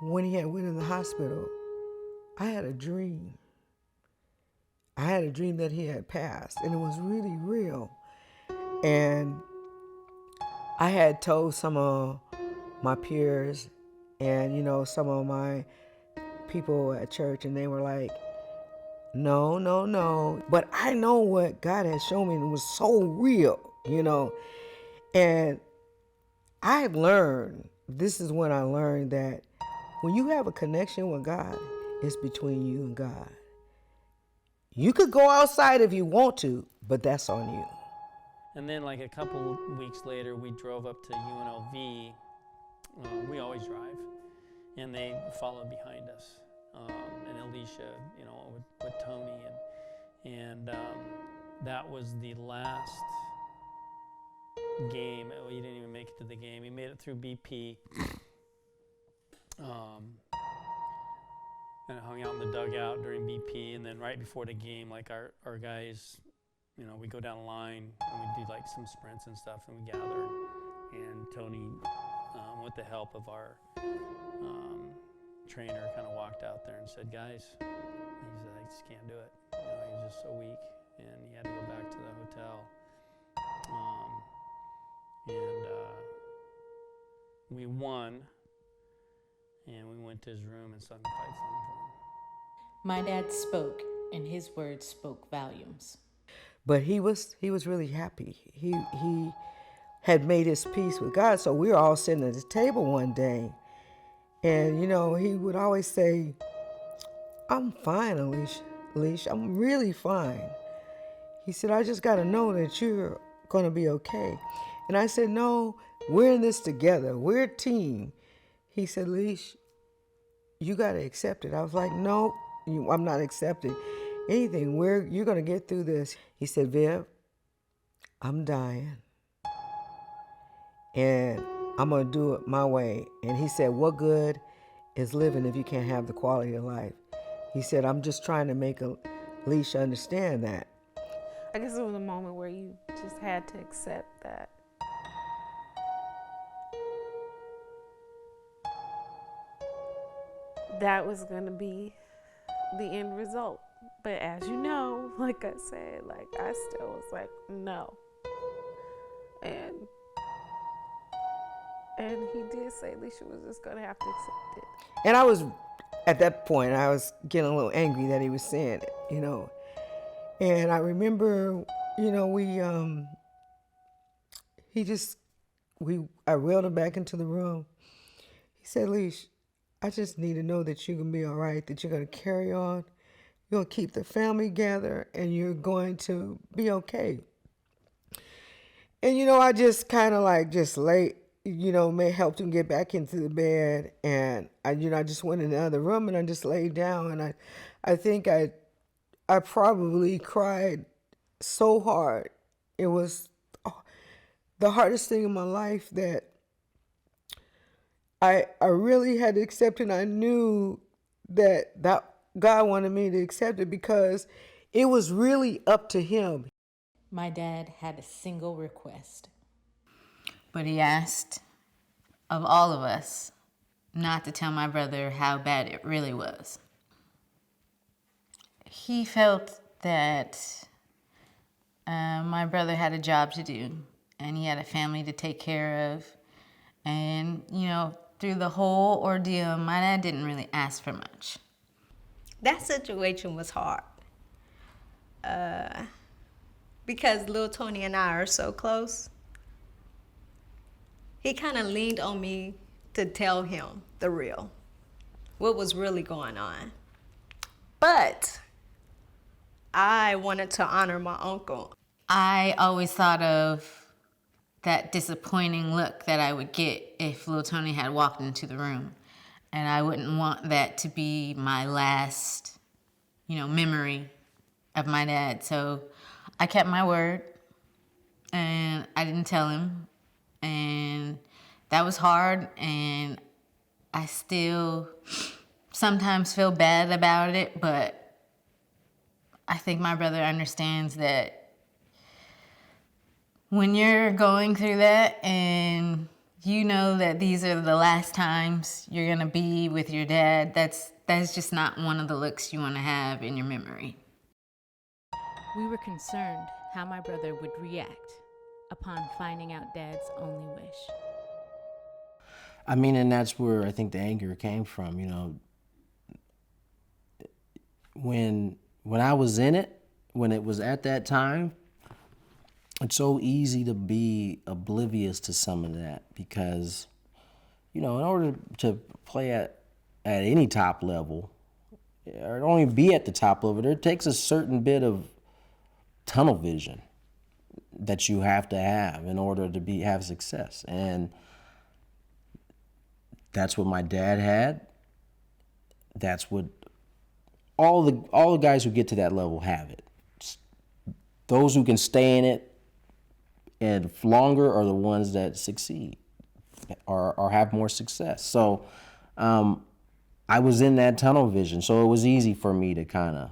H: when he had went in the hospital, I had a dream. I had a dream that he had passed, and it was really real. And I had told some of my peers and, you know, some of my people at church, and they were like, no. But I know what God had shown me, and it was so real, you know. And I learned, this is when I learned that when you have a connection with God, it's between you and God. You could go outside if you want to, but that's on you.
S: And then like a couple weeks later, we drove up to UNLV. We always drive. And they followed behind us. And Alicia, you know, with Tony. And that was the last game. He didn't even make it to the game. He made it through BP. And hung out in the dugout during BP, and then right before the game, like our guys, you know, we go down the line and we do like some sprints and stuff, and we gather. And Tony, with the help of our trainer, kind of walked out there and said, "Guys," he said, "I just can't do it. You know, he's just so weak," and he had to go back to the hotel. We won. And we went to his room and sung a fight song for him.
B: My dad spoke, and his words spoke volumes.
H: But he was really happy. He had made his peace with God. So we were all sitting at the table one day, and you know, he would always say, "I'm fine, Alicia. I'm really fine." He said, I just got to know that you're going to be okay. And I said, no, we're in this together. We're a team. He said, Leash, you got to accept it. I was like, no, I'm not accepting anything. You're going to get through this. He said, Viv, I'm dying. And I'm going to do it my way. And he said, what good is living if you can't have the quality of life? He said, I'm just trying to make Leash understand that.
G: I guess it was a moment where you just had to accept that that was going to be the end result. But as you know, like I said, like I still was like, no. And he did say Alicia was just going to have to accept it.
H: And I was, at that point, I was getting a little angry that he was saying it, you know. And I remember, you know, I wheeled him back into the room. He said, Leash, I just need to know that you're going to be all right, that you're going to carry on, you're going to keep the family together, and you're going to be okay. And, you know, I just kind of like just lay, you know, helped him get back into the bed. And, I just went in the other room and I just laid down. And I think I probably cried so hard. It was the hardest thing in my life that I really had to accept it. And I knew that God wanted me to accept it because it was really up to him.
B: My dad had a single request.
F: But he asked of all of us not to tell my brother how bad it really was. He felt that my brother had a job to do and he had a family to take care of. And, you know, through the whole ordeal, my dad didn't really ask for much.
T: That situation was hard because Lil Tony and I are so close. He kind of leaned on me to tell him the real, what was really going on. But I wanted to honor my uncle.
F: I always thought of that disappointing look that I would get if Lil Tony had walked into the room. And I wouldn't want that to be my last, you know, memory of my dad. So I kept my word and I didn't tell him. And that was hard, and I still sometimes feel bad about it, but I think my brother understands that when you're going through that and you know that these are the last times you're gonna be with your dad, that's just not one of the looks you wanna have in your memory.
B: We were concerned how my brother would react upon finding out Dad's only wish.
J: I mean, and that's where I think the anger came from, you know. When I was in it, when it was at that time, it's so easy to be oblivious to some of that because, you know, in order to play at any top level, or only be at the top level, it takes a certain bit of tunnel vision that you have to have in order to have success. And that's what my dad had. That's what all the guys who get to that level have it. Those who can stay in it and longer are the ones that succeed or have more success. So I was in that tunnel vision, so it was easy for me to kind of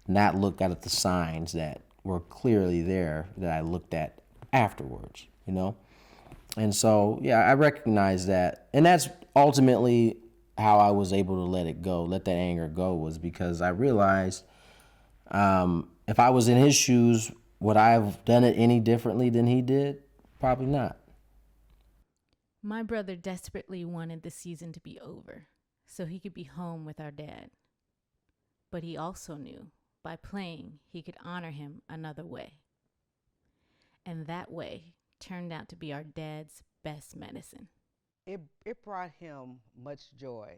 J: not look at the signs that were clearly there that I looked at afterwards, you know? And so, yeah, I recognize that. And that's ultimately how I was able to let that anger go, was because I realized if I was in his shoes, would I have done it any differently than he did? Probably not.
B: My brother desperately wanted the season to be over so he could be home with our dad. But he also knew by playing, he could honor him another way. And that way turned out to be our dad's best medicine.
H: It brought him much joy.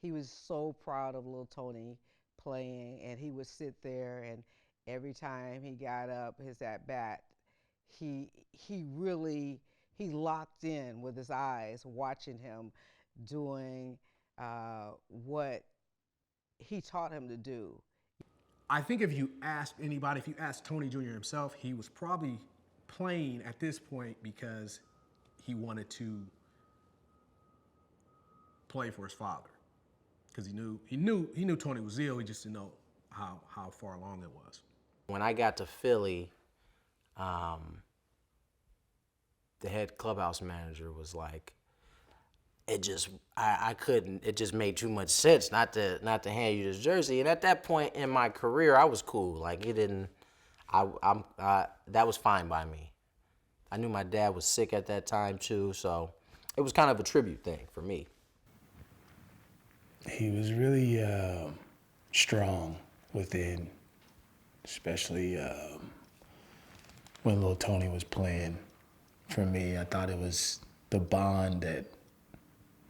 H: He was so proud of Lil Tony playing, and he would sit there Every time he got up, his at bat, he locked in with his eyes, watching him doing what he taught him to do.
E: I think if you ask anybody, if you ask Tony Jr. himself, he was probably playing at this point because he wanted to play for his father, because he knew Tony was ill. He just didn't know how far along it was.
J: When I got to Philly, the head clubhouse manager was like, I couldn't. It just made too much sense not to hand you this jersey. And at that point in my career, I was cool. Like, it didn't. That was fine by me. I knew my dad was sick at that time too, so it was kind of a tribute thing for me.
C: He was really strong within, especially when little Tony was playing. For me, I thought it was the bond that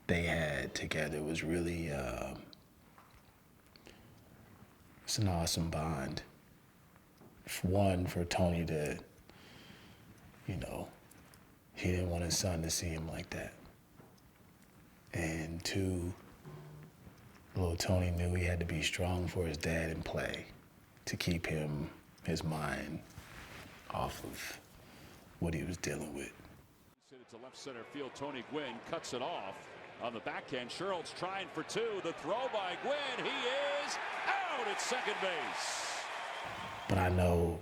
C: they had together was really, it's an awesome bond. One, for Tony to, he didn't want his son to see him like that. And two, little Tony knew he had to be strong for his dad and play to keep his mind off of what he was dealing with.
U: To left center field, Tony Gwynn cuts it off on the backhand. Sherald's trying for two. The throw by Gwynn. He is out at second base.
C: But I know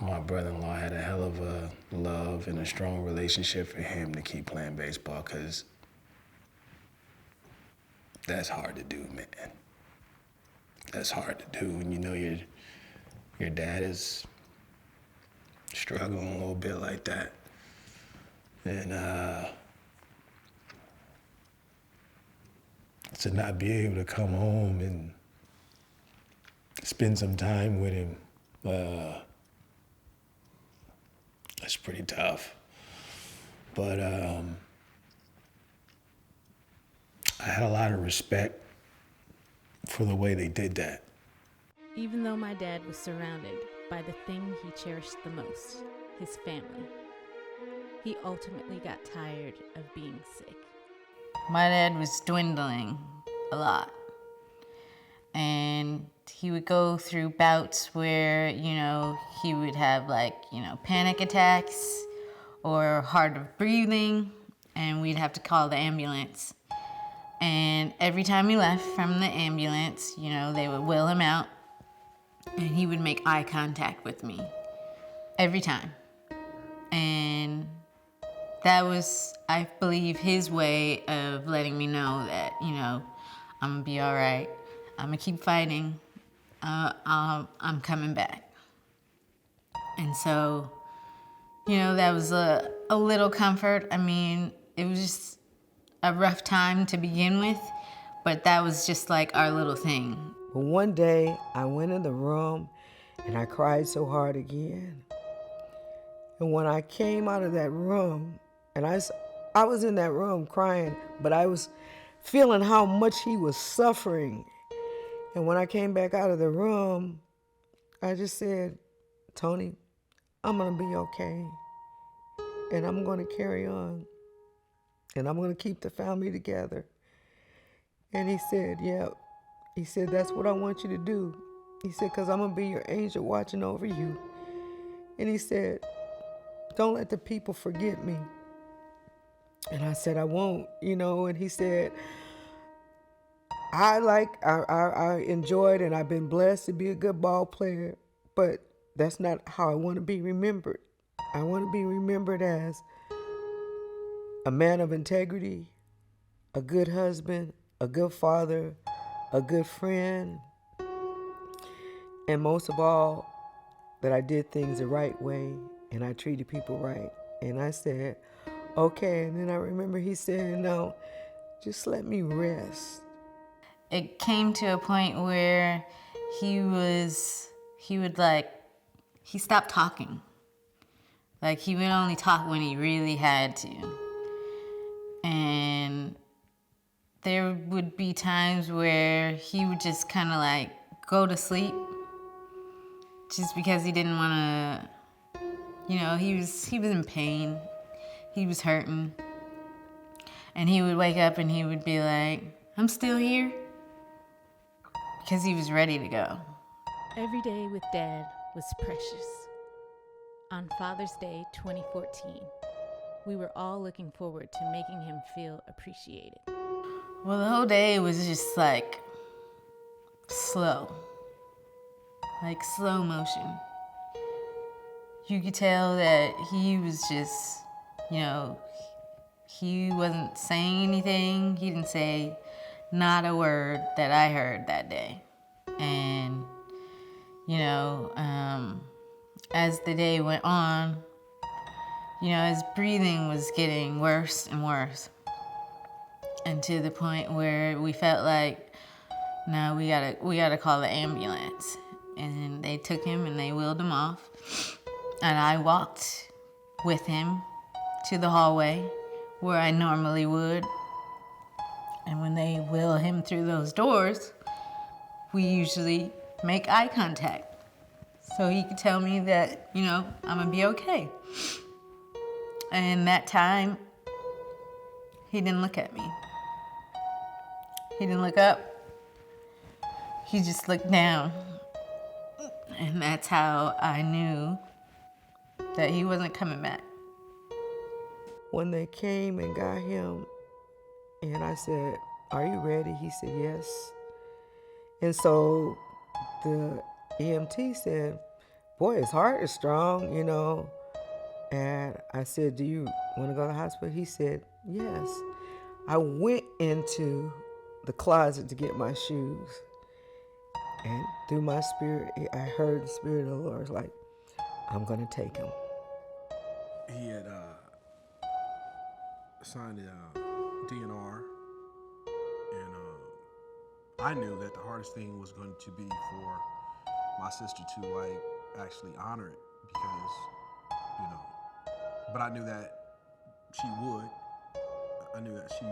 C: my brother-in-law had a hell of a love and a strong relationship for him to keep playing baseball, because that's hard to do, man. That's hard to do when you know your dad is struggling a little bit like that. And to not be able to come home and spend some time with him, that's pretty tough. But I had a lot of respect for the way they did that.
B: Even though my dad was surrounded by the thing he cherished the most, his family, he ultimately got tired of being sick.
F: My dad was dwindling a lot. And he would go through bouts where, he would have panic attacks or hard of breathing, and we'd have to call the ambulance. And every time he left from the ambulance, they would wheel him out, and he would make eye contact with me every time. And that was, I believe, his way of letting me know that, I'm gonna be all right. I'm gonna keep fighting. I'm coming back. And so, that was a little comfort. I mean, it was just a rough time to begin with, but that was just like our little thing.
H: But one day, I went in the room and I cried so hard again. And when I came out of that room, and I was in that room crying, but I was feeling how much he was suffering. And when I came back out of the room, I just said, Tony, I'm gonna be okay. And I'm gonna carry on. And I'm gonna keep the family together. And he said, yeah. He said, that's what I want you to do. He said, because I'm gonna be your angel watching over you. And he said, don't let the people forget me. And I said, I won't, and he said, I enjoyed and I've been blessed to be a good ball player, but that's not how I want to be remembered. I want to be remembered as a man of integrity, a good husband, a good father, a good friend, and most of all, that I did things the right way and I treated people right. And I said, okay. And then I remember he said, no, just let me rest.
F: It came to a point where he stopped talking. Like, he would only talk when he really had to. And there would be times where he would just kind of go to sleep, just because he didn't want to, you know, he was in pain. He was hurting. And he would wake up and he would be like, I'm still here. Because he was ready to go.
B: Every day with Dad was precious. On Father's Day 2014, we were all looking forward to making him feel appreciated.
F: Well, the whole day was just like slow. Like slow motion. You could tell that he was just, you know, he wasn't saying anything. He didn't say not a word that I heard that day. And, you know, as the day went on, you know, his breathing was getting worse and worse. And to the point where we felt like, no, we gotta call the ambulance. And they took him and they wheeled him off. And I walked with him to the hallway where I normally would. And when they wheel him through those doors, we usually make eye contact. So he could tell me that, you know, I'm gonna be okay. And that time, he didn't look at me. He didn't look up. He just looked down. And that's how I knew that he wasn't coming back.
H: When they came and got him, and I said, are you ready? He said, yes. And so the EMT said, boy, his heart is strong, you know. And I said, do you want to go to the hospital? He said, yes. I went into the closet to get my shoes. And through my spirit, I heard the Spirit of the Lord was like, I'm going to take him.
E: He had signed a DNR, and I knew that the hardest thing was going to be for my sister to like actually honor it, because, you know, but I knew that she would. I knew that she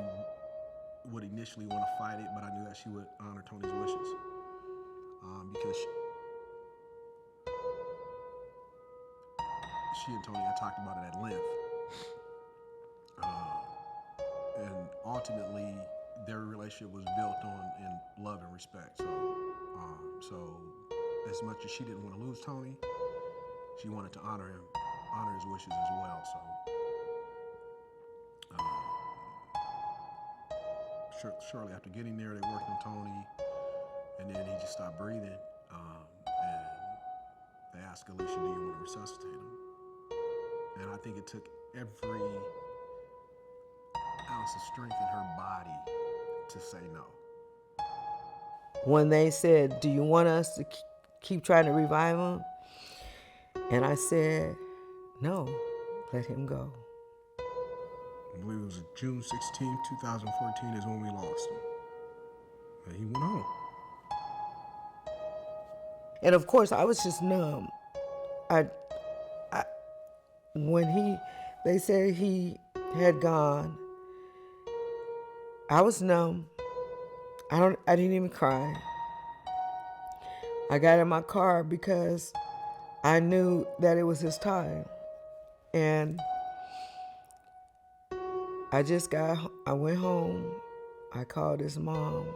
E: would initially want to fight it, but I knew that she would honor Tony's wishes, because she and Tony had talked about it at length. And ultimately, their relationship was built on in love and respect. So as much as she didn't want to lose Tony, she wanted to honor him, honor his wishes as well. So shortly after getting there, they worked on Tony, and then he just stopped breathing. And they asked Alicia, do you want to resuscitate him? And I think it took every ounce of strength in her body to say no.
H: When they said, do you want us to keep trying to revive him? And I said, no, let him go.
E: I believe it was June 16, 2014 is when we lost him. And he went home.
H: And of course, I was just numb. When they said he had gone, I was numb. I didn't even cry. I got in my car because I knew that it was his time. And I went home. I called his mom.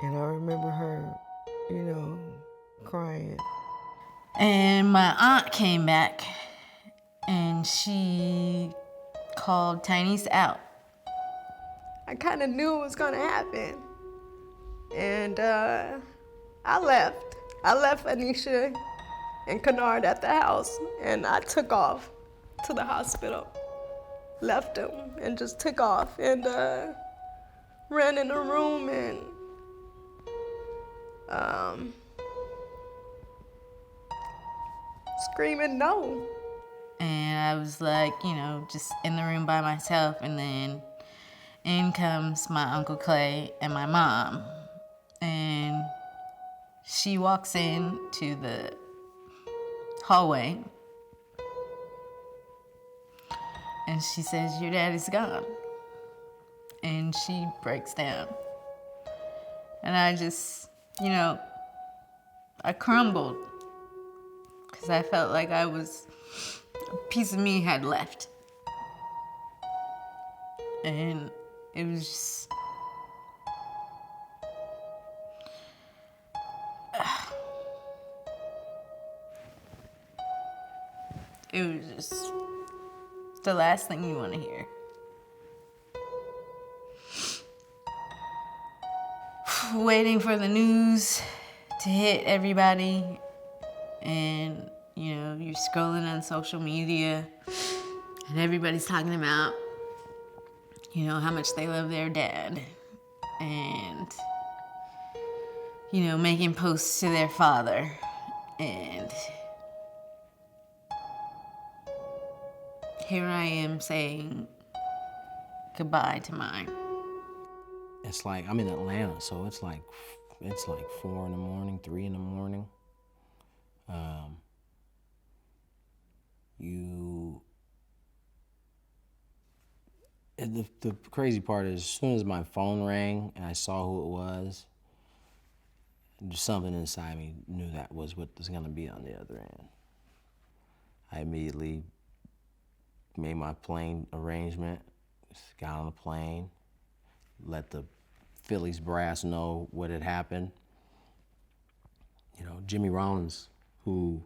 H: And I remember her, you know, crying.
F: And my aunt came back and she called Tiny's out.
T: I kind of knew it was going to happen. And I left. I left Anisha and Kennard at the house, and I took off to the hospital. Left him and just took off and ran in the room and screaming no.
F: And I was like, you know, just in the room by myself, and then in comes my Uncle Clay and my mom. And she walks in to the hallway and she says, your dad is gone. And she breaks down. And I just, you know, I crumbled because I felt like a piece of me had left. And it was just, it was just the last thing you want to hear. Waiting for the news to hit everybody, and you're scrolling on social media and everybody's talking about how much they love their dad, and making posts to their father, and here I am saying goodbye to mine.
J: It's like I'm in Atlanta, so it's like 4 in the morning, 3 in the morning. The crazy part is, as soon as my phone rang and I saw who it was, something inside me knew that was what was gonna be on the other end. I immediately made my plane arrangement, got on the plane, let the Phillies brass know what had happened. Jimmy Rollins, who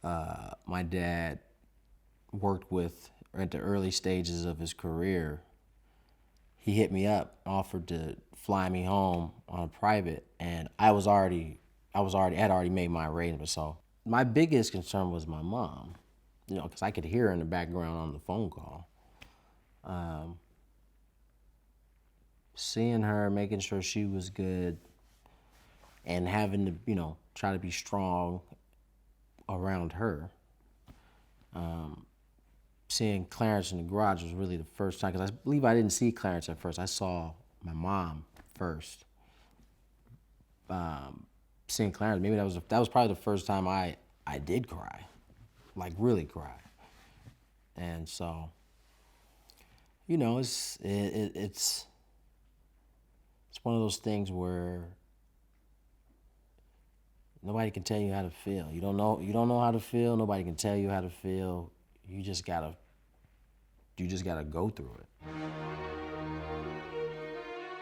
J: my dad worked with at the early stages of his career, he hit me up, offered to fly me home on a private, and I had already made my arrangement. So my biggest concern was my mom, because I could hear her in the background on the phone call. Seeing her, making sure she was good, and having to, try to be strong around her. Seeing Clarence in the garage was really the first time, because I believe I didn't see Clarence at first. I saw my mom first. Seeing Clarence, maybe that was probably the first time I did cry, like really cry. And so, it's one of those things where nobody can tell you how to feel. You don't know how to feel. Nobody can tell you how to feel. You just gotta go through it.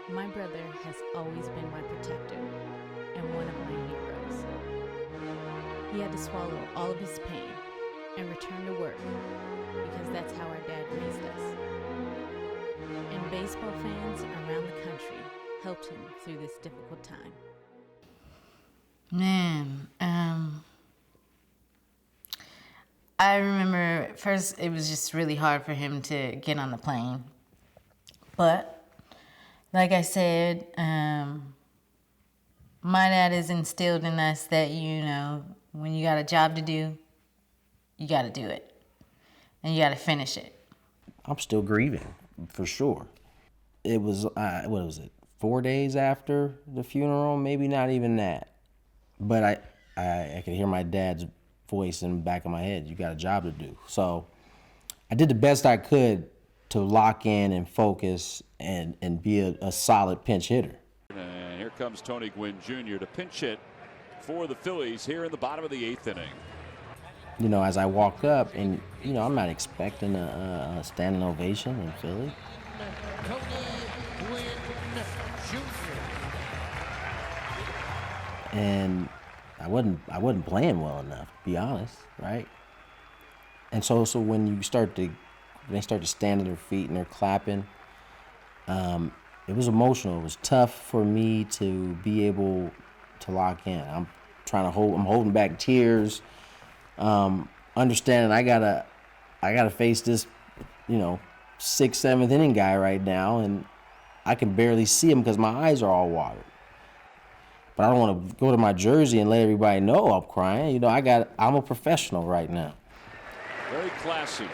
B: My brother has always been my protector and one of my heroes. He had to swallow all of his pain and return to work because that's how our dad raised us. And baseball fans around the country helped him through this difficult time.
F: Man, I remember at first it was just really hard for him to get on the plane. But, like I said, my dad has instilled in us that, when you got a job to do, you got to do it. And you got to finish it.
J: I'm still grieving, for sure. It was, 4 days after the funeral? Maybe not even that. But I could hear my dad's voice in the back of my head. You got a job to do. So I did the best I could to lock in and focus and be a solid pinch hitter.
U: And here comes Tony Gwynn Jr. to pinch hit for the Phillies here in the bottom of the 8th inning.
J: As I walk up, and I'm not expecting a standing ovation in Philly.
A: Tony Gwynn Jr.
J: And I wasn't playing well enough, to be honest, right? And so when they start to stand on their feet and they're clapping, it was emotional. It was tough for me to be able to lock in. I'm holding back tears, understanding I gotta face this, 6th, 7th inning guy right now, and I can barely see him because my eyes are all watered. But I don't want to go to my jersey and let everybody know I'm crying. I'm a professional right now.
U: Very classy.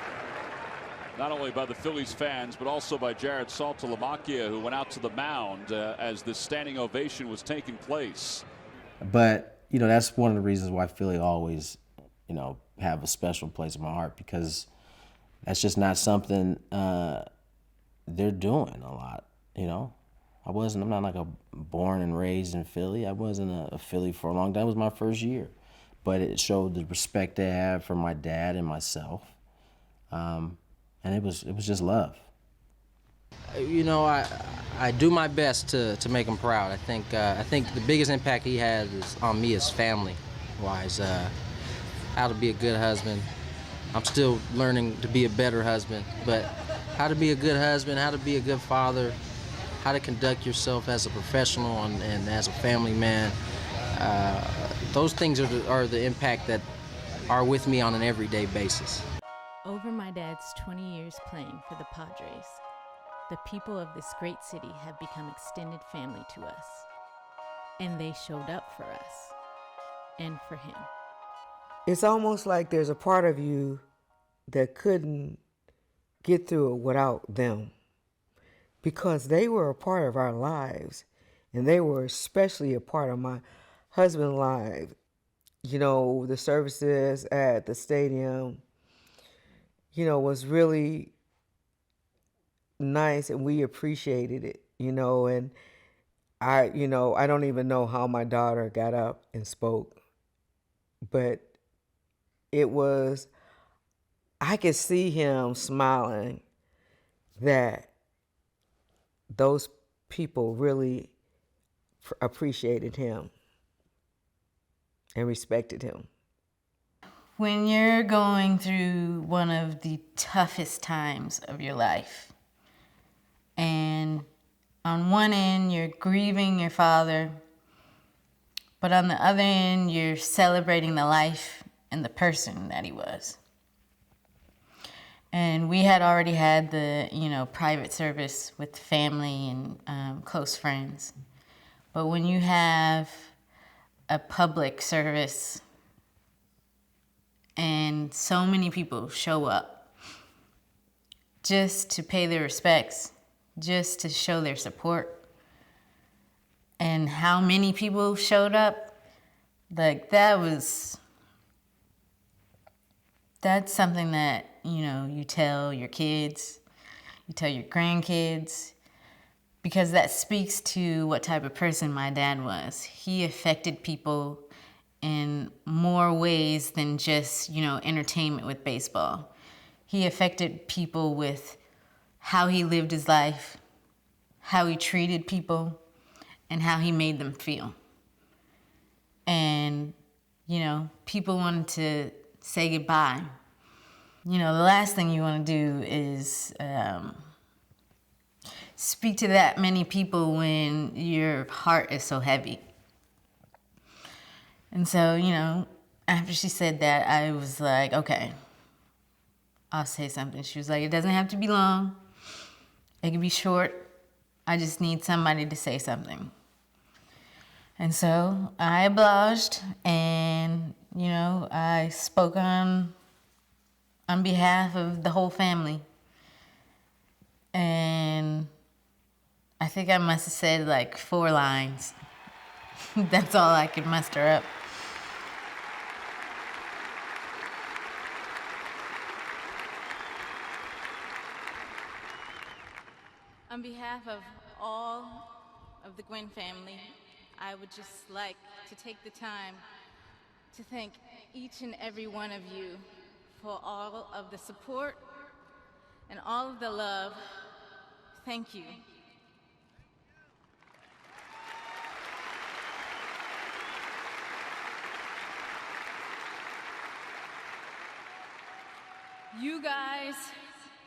U: Not only by the Phillies fans, but also by Jared Saltalamacchia, who went out to the mound as this standing ovation was taking place.
J: But, that's one of the reasons why Philly always, have a special place in my heart, because that's just not something they're doing a lot, I'm not like a born and raised in Philly. I wasn't a Philly for a long time. It was my first year. But it showed the respect they have for my dad and myself. And it was just love.
M: You know, I do my best to make him proud. I think the biggest impact he has is on me as family-wise. How to be a good husband. I'm still learning to be a better husband, but how to be a good husband, how to be a good father, how to conduct yourself as a professional and as a family man. Those things are the impact that are with me on an everyday basis.
B: Over my dad's 20 years playing for the Padres, the people of this great city have become extended family to us. And they showed up for us and for him.
H: It's almost like there's a part of you that couldn't get through it without them, because they were a part of our lives, and they were especially a part of my husband's life. You know, the services at the stadium, you know, was really nice, and we appreciated it, you know. And I don't even know how my daughter got up and spoke, but I could see him smiling that those people really appreciated him and respected him.
F: When you're going through one of the toughest times of your life, and on one end you're grieving your father, but on the other end you're celebrating the life and the person that he was. And we had already had the, private service with family and close friends. But when you have a public service and so many people show up just to pay their respects, just to show their support, and how many people showed up, that's something that, you tell your kids, you tell your grandkids, because that speaks to what type of person my dad was. He affected people in more ways than just, entertainment with baseball. He affected people with how he lived his life, how he treated people, and how he made them feel. And, people wanted to say goodbye. The last thing you want to do is speak to that many people when your heart is so heavy. And so, after she said that, I was like, okay, I'll say something. She was like, it doesn't have to be long. It can be short. I just need somebody to say something. And so I obliged, and, I spoke on behalf of the whole family. And I think I must have said like 4 lines. That's all I could muster up. On behalf of all of the Gwynn family, I would just like to take the time to thank each and every one of you for all of the support and all of the love. Thank you. You guys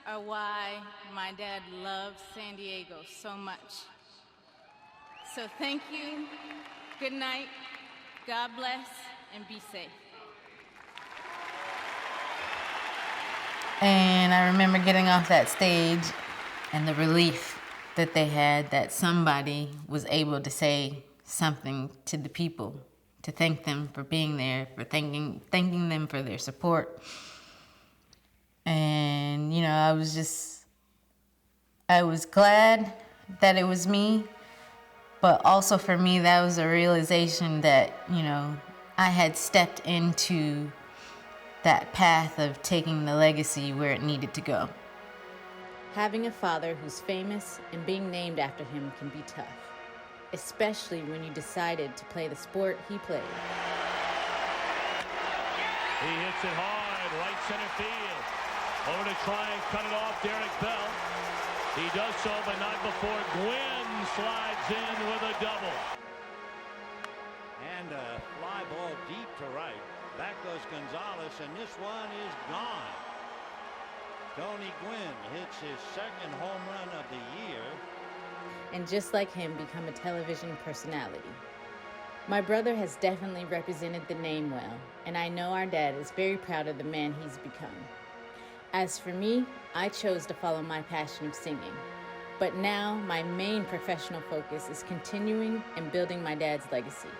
F: are why my dad loved San Diego so much. So thank you, good night, God bless, and be safe. And I remember getting off that stage and the relief that they had that somebody was able to say something to the people, to thank them for being there, for thanking them for their support. And, I was glad that it was me, but also for me, that was a realization that, I had stepped into that path of taking the legacy where it needed to go.
B: Having a father who's famous and being named after him can be tough, especially when you decided to play the sport he played.
Q: He hits it hard, right center field. Over to try and cut it off, Derek Bell. He does so, but not before Gwynn slides in with a double.
V: And a fly ball deep to right. Back goes Gonzalez, and this one is gone. Tony Gwynn hits his second home run of the year.
B: And just like him, become a television personality. My brother has definitely represented the name well, and I know our dad is very proud of the man he's become. As for me, I chose to follow my passion of singing. But now my main professional focus is continuing and building my dad's legacy,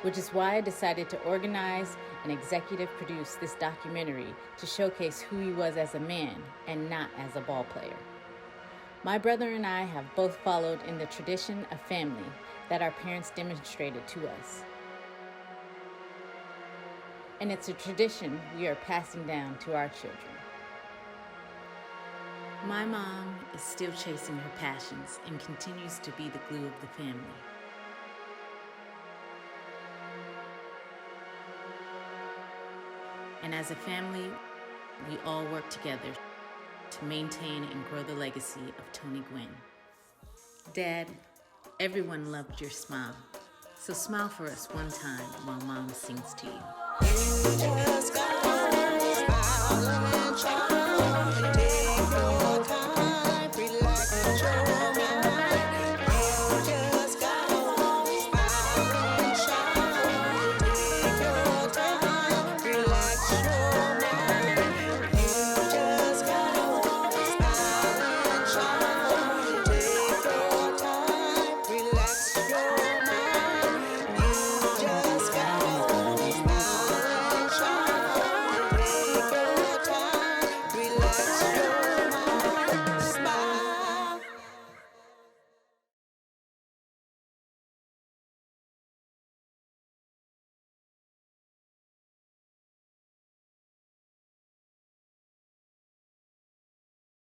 B: which is why I decided to organize and executive produce this documentary to showcase who he was as a man and not as a ball player. My brother and I have both followed in the tradition of family that our parents demonstrated to us. And it's a tradition we are passing down to our children. My mom is still chasing her passions and continues to be the glue of the family. And as a family, we all work together to maintain and grow the legacy of Tony Gwynn. Dad, everyone loved your smile. So smile for us one time while Mom sings to you.